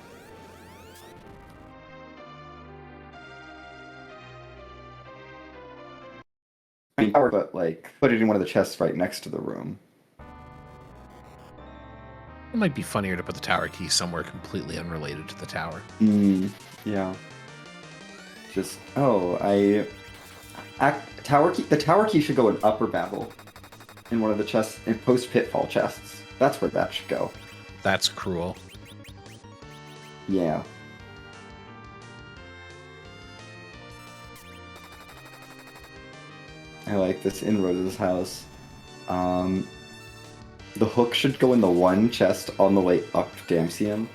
[SPEAKER 1] I mean, but like, put it in one of the chests right next to the room.
[SPEAKER 2] It might be funnier to put the tower key somewhere completely unrelated to the tower.
[SPEAKER 1] Yeah. Just, the tower key should go in Upper Babel. In one of the chests, in post-Pitfall chests. That's where that should go.
[SPEAKER 2] That's cruel.
[SPEAKER 1] Yeah. I like this in Rose's house. The hook should go in the one chest on the way up Damsium.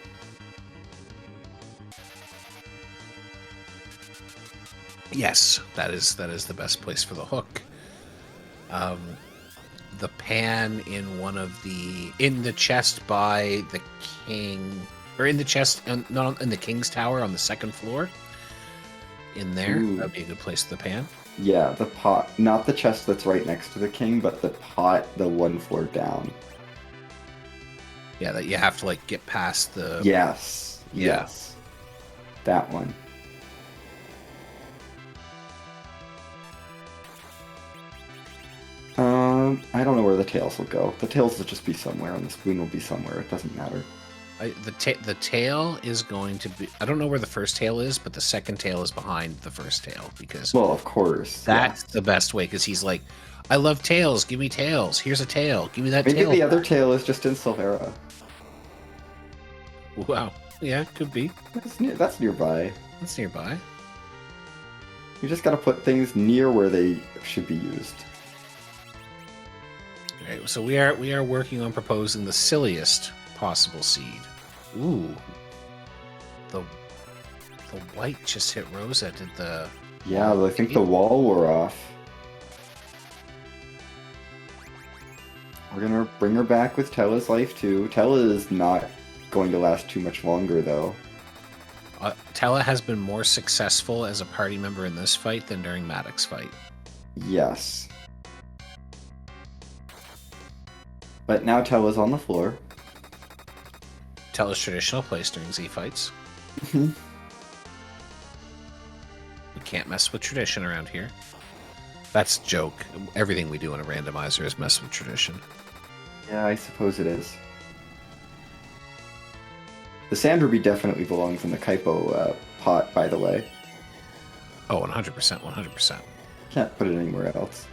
[SPEAKER 2] Yes, that is the best place for the hook. The pan in the chest by the king, or in the chest, not in the king's tower on the second floor. In there, that'd be a good place for the pan.
[SPEAKER 1] Yeah, the pot, not the chest that's right next to the king, but the pot, the one floor down.
[SPEAKER 2] Yeah, that you have to like get past the.
[SPEAKER 1] Yes.
[SPEAKER 2] Yeah.
[SPEAKER 1] Yes. That one. I don't know where the tails will go. The tails will just be somewhere, and the spoon will be somewhere. It doesn't matter.
[SPEAKER 2] The tail is going to be... I don't know where the first tail is, but the second tail is behind the first tail, because...
[SPEAKER 1] Well, of course.
[SPEAKER 2] That's the best way, because he's like, I love tails. Give me tails. Here's a tail. Give me that
[SPEAKER 1] Maybe
[SPEAKER 2] tail.
[SPEAKER 1] Maybe the other tail is just in Silvera.
[SPEAKER 2] Wow. Yeah, could be.
[SPEAKER 1] That's nearby.
[SPEAKER 2] That's nearby.
[SPEAKER 1] You just gotta put things near where they should be used.
[SPEAKER 2] All right, so we are working on proposing the silliest possible seed. Ooh. the white just hit Rosa. Did the
[SPEAKER 1] Yeah, I think the wall wore off. We're gonna bring her back with Tella's life too. Tella is not going to last too much longer though.
[SPEAKER 2] Tella has been more successful as a party member in this fight than during Maddox's fight.
[SPEAKER 1] Yes. But now Tella's on the floor.
[SPEAKER 2] Tella's traditional place during Z fights.
[SPEAKER 1] Mhm.
[SPEAKER 2] We can't mess with tradition around here. That's a joke. Everything we do in a randomizer is mess with tradition.
[SPEAKER 1] Yeah, I suppose it is. The Sand Ruby definitely belongs in the Kaipo pot, by the way.
[SPEAKER 2] Oh, 100%, 100%.
[SPEAKER 1] Can't put it anywhere else.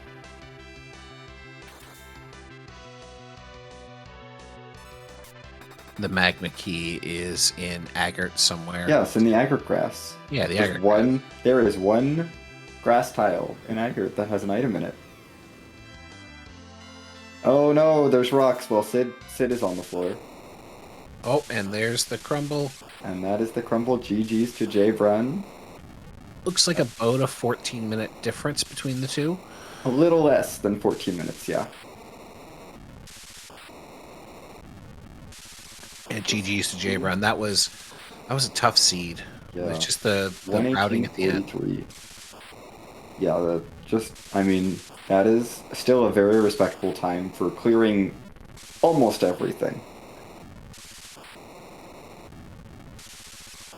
[SPEAKER 2] The magma key is in Agate somewhere.
[SPEAKER 1] Yes, in the Agate grass.
[SPEAKER 2] Yeah, the Agate
[SPEAKER 1] grass. There is one grass tile in Agate that has an item in it. Oh no, there's rocks. Well, Sid is on the floor.
[SPEAKER 2] Oh, and there's the crumble.
[SPEAKER 1] And that is the crumble. GG's to Jay Brun.
[SPEAKER 2] Looks like about a 14-minute difference between the two.
[SPEAKER 1] A little less than 14 minutes, yeah.
[SPEAKER 2] And GG's to Jay Brown. That was a tough seed.
[SPEAKER 1] Yeah.
[SPEAKER 2] It was just the routing at the end.
[SPEAKER 1] Yeah, I mean, that is still a very respectable time for clearing almost everything.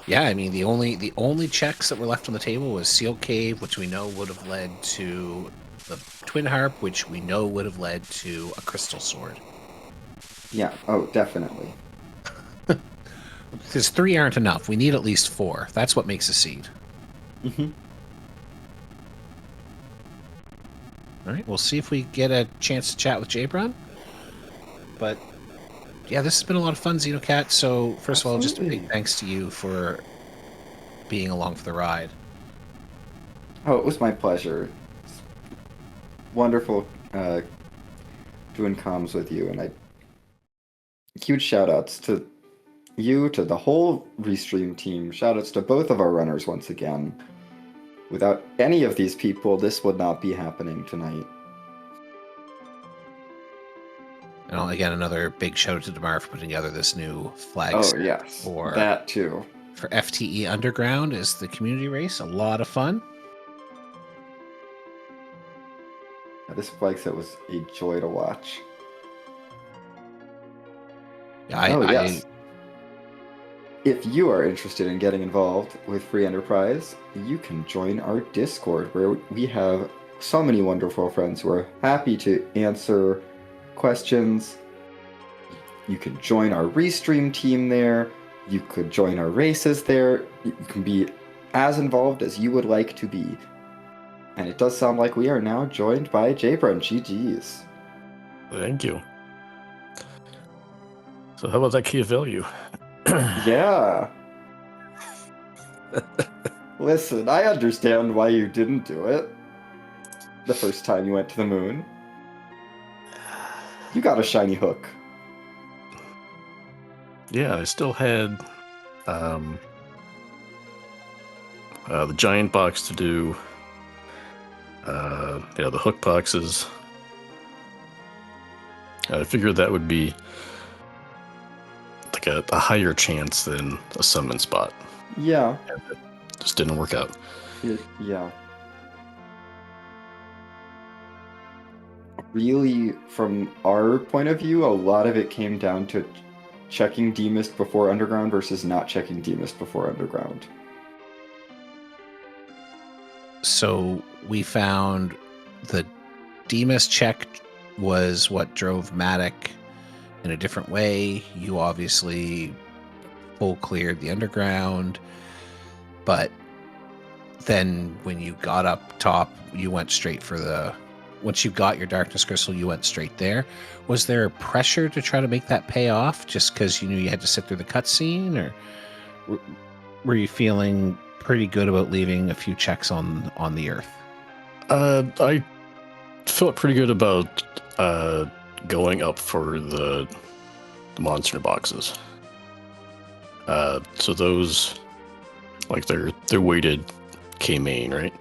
[SPEAKER 2] Yeah, I mean the only checks that were left on the table was Seal Cave, which we know would have led to the Twin Harp, which we know would have led to a Crystal Sword.
[SPEAKER 1] Yeah, oh, definitely.
[SPEAKER 2] Because 3 aren't enough. We need at least 4. That's what makes a seed.
[SPEAKER 1] Mm-hmm.
[SPEAKER 2] All right, we'll see if we get a chance to chat with Jabron. But yeah, this has been a lot of fun, Xenocat. So first of all, just a big thanks to you for being along for the ride.
[SPEAKER 1] Oh, it was my pleasure. It's wonderful doing comms with you, and huge shout outs to you, to the whole Restream team. Shout outs to both of our runners once again. Without any of these people, this would not be happening tonight.
[SPEAKER 2] And again, another big shout out to Damar for putting together this new flag.
[SPEAKER 1] Oh, yes. That too.
[SPEAKER 2] For FTE Underground is the community race. A lot of fun.
[SPEAKER 1] Yeah, this flag set was a joy to watch.
[SPEAKER 2] Yeah,
[SPEAKER 1] yes. If you are interested in getting involved with Free Enterprise, you can join our Discord, where we have so many wonderful friends who are happy to answer questions. You can join our Restream team there. You could join our races there. You can be as involved as you would like to be. And it does sound like we are now joined by Jabron. GG's.
[SPEAKER 3] Thank you. So how about that key of value?
[SPEAKER 1] Yeah. Listen, I understand why you didn't do it the first time you went to the moon. You got a shiny hook.
[SPEAKER 3] Yeah, I still had the giant box to do. The hook boxes. I figured that would be like a higher chance than a summon spot.
[SPEAKER 1] Yeah.
[SPEAKER 3] And it just didn't work out.
[SPEAKER 1] Yeah. Really, from our point of view, a lot of it came down to checking Demist before Underground versus not checking Demist before Underground.
[SPEAKER 2] So we found the Demist check was what drove Matic in a different way. You obviously full cleared the Underground, but then when you got up top, you went straight for the... Once you got your Darkness Crystal, you went straight there. Was there pressure to try to make that pay off just because you knew you had to sit through the cutscene, or were you feeling pretty good about leaving a few checks on the Earth?
[SPEAKER 3] I felt pretty good about going up for the monster boxes. So those Like they're weighted K main, right?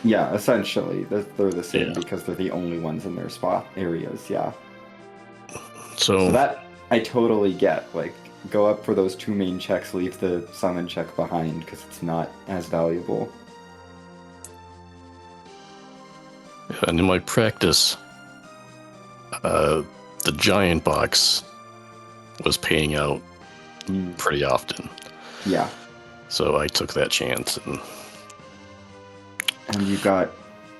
[SPEAKER 1] Yeah, essentially. They're the same
[SPEAKER 3] Yeah.
[SPEAKER 1] because they're the only ones in their spot areas, yeah.
[SPEAKER 3] So
[SPEAKER 1] So that I totally get. Like, go up for those 2 main checks, leave the summon check behind because it's not as valuable.
[SPEAKER 3] and in my practice, the giant box was paying out pretty often.
[SPEAKER 1] Yeah.
[SPEAKER 3] So I took that chance,
[SPEAKER 1] And you got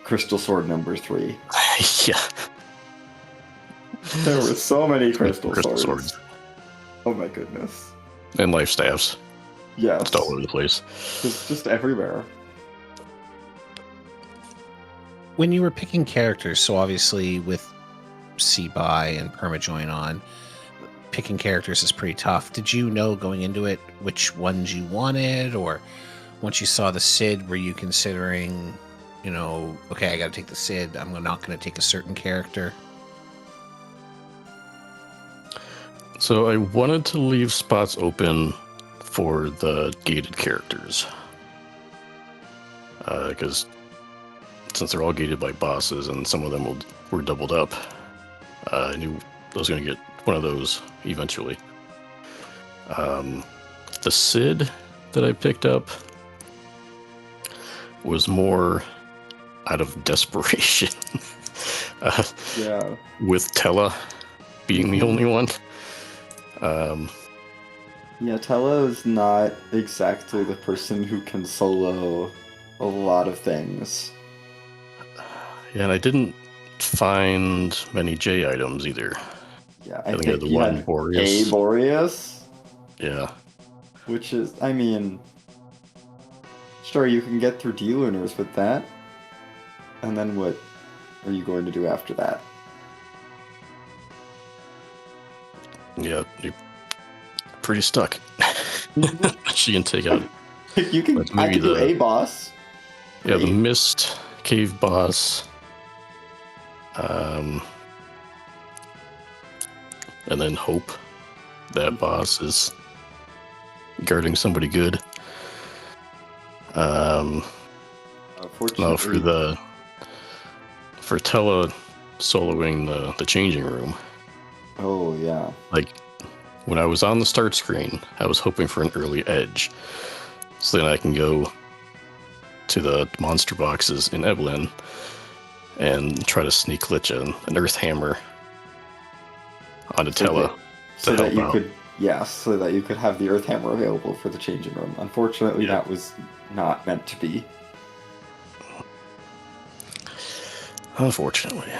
[SPEAKER 1] Crystal Sword number 3.
[SPEAKER 3] yeah,
[SPEAKER 1] There were so many Crystal
[SPEAKER 3] Crystal
[SPEAKER 1] Swords.
[SPEAKER 3] Swords.
[SPEAKER 1] Oh my goodness.
[SPEAKER 3] And life staffs.
[SPEAKER 1] Yes.
[SPEAKER 3] Just all over the place.
[SPEAKER 1] Just everywhere.
[SPEAKER 2] When you were picking characters, so obviously with C-Buy and Permajoin on, picking characters is pretty tough. Did you know going into it which ones you wanted, or once you saw the Sid, were you considering, okay, I got to take the Sid, I'm not going to take a certain character?
[SPEAKER 3] So I wanted to leave spots open for the gated characters. Because since they're all gated by bosses and some of them were doubled up, I knew I was going to get one of those eventually. The Sid that I picked up was more out of desperation.
[SPEAKER 1] Yeah.
[SPEAKER 3] With Tella being the only one.
[SPEAKER 1] Yeah, Tella is not exactly the person who can solo a lot of things.
[SPEAKER 3] Yeah, and I didn't find many J items either.
[SPEAKER 1] Yeah,
[SPEAKER 3] I think I had the
[SPEAKER 1] you
[SPEAKER 3] one
[SPEAKER 1] had
[SPEAKER 3] Boreas.
[SPEAKER 1] a Boreas,
[SPEAKER 3] Yeah.
[SPEAKER 1] which is, I mean, sure, you can get through D-Lunars with that. And then what are you going to do after that?
[SPEAKER 3] Yeah, you're pretty stuck. She can take out.
[SPEAKER 1] You can.
[SPEAKER 3] That's
[SPEAKER 1] I
[SPEAKER 3] maybe
[SPEAKER 1] can do
[SPEAKER 3] the-
[SPEAKER 1] a boss.
[SPEAKER 3] Yeah, the
[SPEAKER 1] Great.
[SPEAKER 3] Mist Cave boss. And then Hope. That boss is guarding somebody good. No,
[SPEAKER 1] Unfortunately,
[SPEAKER 3] for Tella soloing the changing room.
[SPEAKER 1] oh yeah.
[SPEAKER 3] Like, when I was on the start screen, I was hoping for an early edge. So then I can go to the monster boxes in Evelyn and try to sneak glitch an Earth Hammer onto Tella
[SPEAKER 1] So
[SPEAKER 3] to
[SPEAKER 1] that
[SPEAKER 3] help
[SPEAKER 1] you
[SPEAKER 3] out.
[SPEAKER 1] could, yes, so that you could have the Earth Hammer available for the changing room. Unfortunately,
[SPEAKER 3] Yeah.
[SPEAKER 1] that was not meant to be.
[SPEAKER 3] Unfortunately.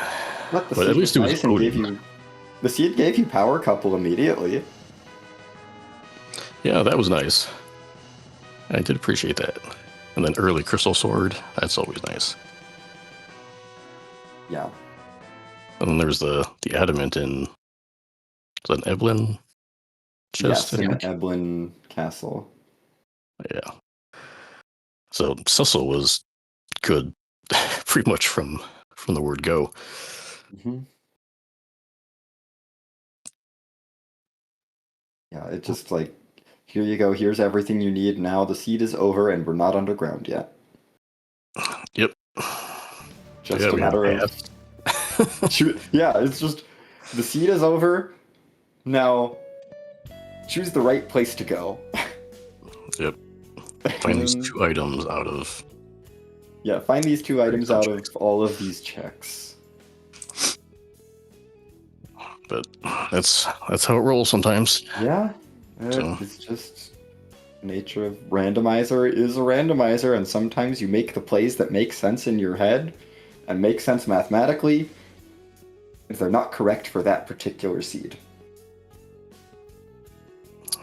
[SPEAKER 1] But the
[SPEAKER 3] But
[SPEAKER 1] seed
[SPEAKER 3] at least
[SPEAKER 1] was
[SPEAKER 3] it was
[SPEAKER 1] nice and gave
[SPEAKER 3] Odin.
[SPEAKER 1] you. The seed gave you power couple immediately.
[SPEAKER 3] Yeah, that was nice. I did appreciate that. And then early Crystal Sword, that's always nice.
[SPEAKER 1] Yeah.
[SPEAKER 3] And then there's the Adamant in, is that an Evelyn chest?
[SPEAKER 1] Yes, in Eblin Castle.
[SPEAKER 3] Yeah. So Cecil was good pretty much from the word go.
[SPEAKER 1] Mm-hmm. Yeah, it just like, here you go, here's everything you need. Now the seed is over and we're not underground yet.
[SPEAKER 3] Yep.
[SPEAKER 1] Just
[SPEAKER 3] Yeah,
[SPEAKER 1] a
[SPEAKER 3] we had
[SPEAKER 1] matter
[SPEAKER 3] a
[SPEAKER 1] of. Yeah, it's just the seed is over. Now choose the right place to go.
[SPEAKER 3] Yep. Find these 2 items out of.
[SPEAKER 1] Yeah, find these 2 items out of all of these checks.
[SPEAKER 3] But that's how it rolls sometimes.
[SPEAKER 1] Yeah,
[SPEAKER 3] So.
[SPEAKER 1] it's just nature of randomizer is a randomizer, and sometimes you make the plays that make sense in your head and make sense mathematically if they're not correct for that particular seed.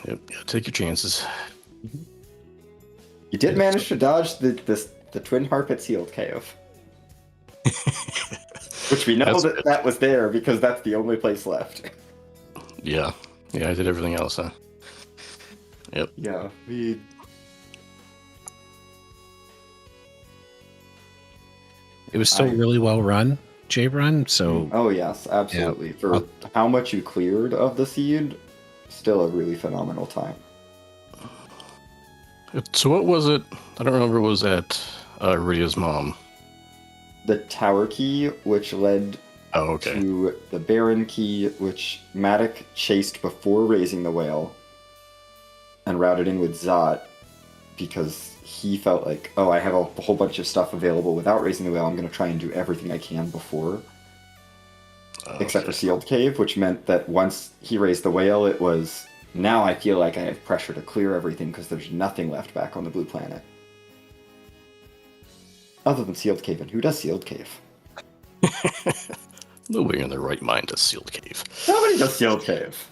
[SPEAKER 3] Yep, yeah, take your chances.
[SPEAKER 1] You did manage to dodge the Twin Harpet Sealed Cave. Which we know that was there because that's the only place left.
[SPEAKER 3] Yeah. Yeah, I did everything else, huh? Yep.
[SPEAKER 1] Yeah,
[SPEAKER 2] It was still really well run, J-Run, so...
[SPEAKER 1] Oh yes, absolutely.
[SPEAKER 2] Yeah.
[SPEAKER 1] For how much you cleared of the seed, still a really phenomenal time.
[SPEAKER 3] So what was it? I don't remember. Was at Rydia's mom?
[SPEAKER 1] The tower key, which led
[SPEAKER 3] Oh, okay.
[SPEAKER 1] to the Baron key, which Matic chased before raising the whale and routed in with Zot because he felt like, oh, I have a whole bunch of stuff available without raising the whale. I'm going to try and do everything I can before. Except for Sealed Cave, which meant that once he raised the whale, it was, now I feel like I have pressure to clear everything because there's nothing left back on the blue planet. Other than Sealed Cave, and who does Sealed Cave?
[SPEAKER 3] Nobody in their right mind does Sealed Cave.
[SPEAKER 1] Nobody does Sealed Cave.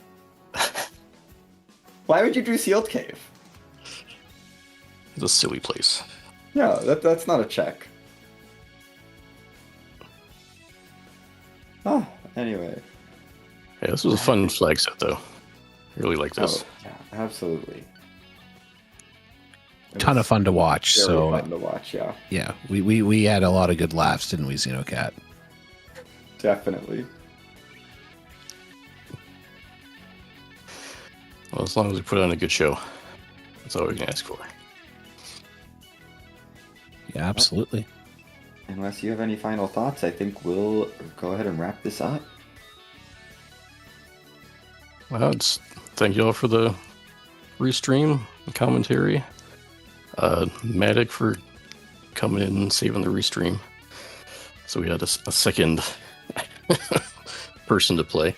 [SPEAKER 1] Why would you do Sealed Cave?
[SPEAKER 3] It's a silly place.
[SPEAKER 1] Yeah, that's not a check. Oh, anyway.
[SPEAKER 3] Yeah, this was a fun flag set, though. I really like this.
[SPEAKER 1] Oh, yeah, absolutely.
[SPEAKER 2] Ton of fun to watch.
[SPEAKER 1] Very
[SPEAKER 2] So
[SPEAKER 1] fun to watch, yeah.
[SPEAKER 2] yeah, we had a lot of good laughs, didn't we, Xenocat?
[SPEAKER 1] Definitely.
[SPEAKER 3] Well, as long as we put on a good show, that's all we can ask for.
[SPEAKER 2] Yeah, absolutely.
[SPEAKER 1] Unless you have any final thoughts, I think we'll go ahead and wrap this up.
[SPEAKER 3] Well, thank you all for the restream and commentary. Matic for coming in and saving the restream. So we had a second person to play.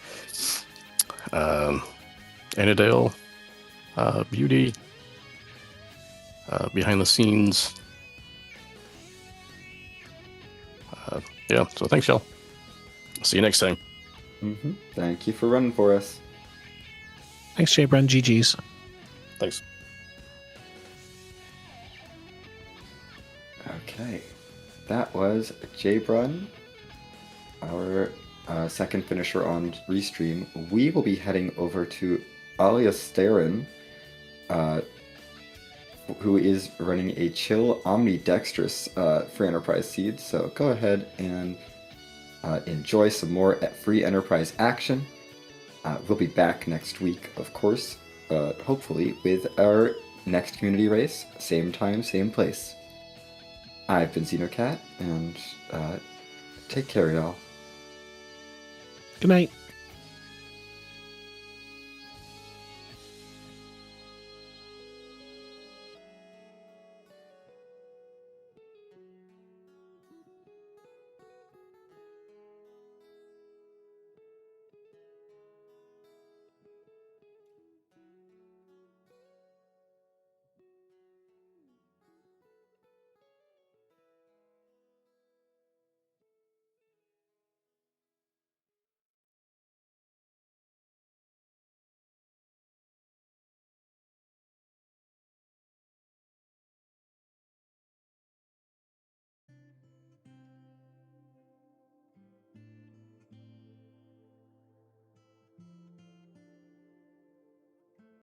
[SPEAKER 3] Annadale, Beauty, behind the scenes. Yeah, so thanks, y'all. See you next time.
[SPEAKER 1] Mm-hmm. Thank you for running for us.
[SPEAKER 2] Thanks, Jay Brun. GG's.
[SPEAKER 3] Thanks.
[SPEAKER 1] Okay. That was Jbrun, our second finisher on Restream. We will be heading over to Alias Starin, who is running a chill omnidextrous for Enterprise Seed. So go ahead and enjoy some more free Enterprise action. We'll be back next week, of course, hopefully with our next community race. Same time, same place. I've been Xenocat, and take care, y'all.
[SPEAKER 2] Good night.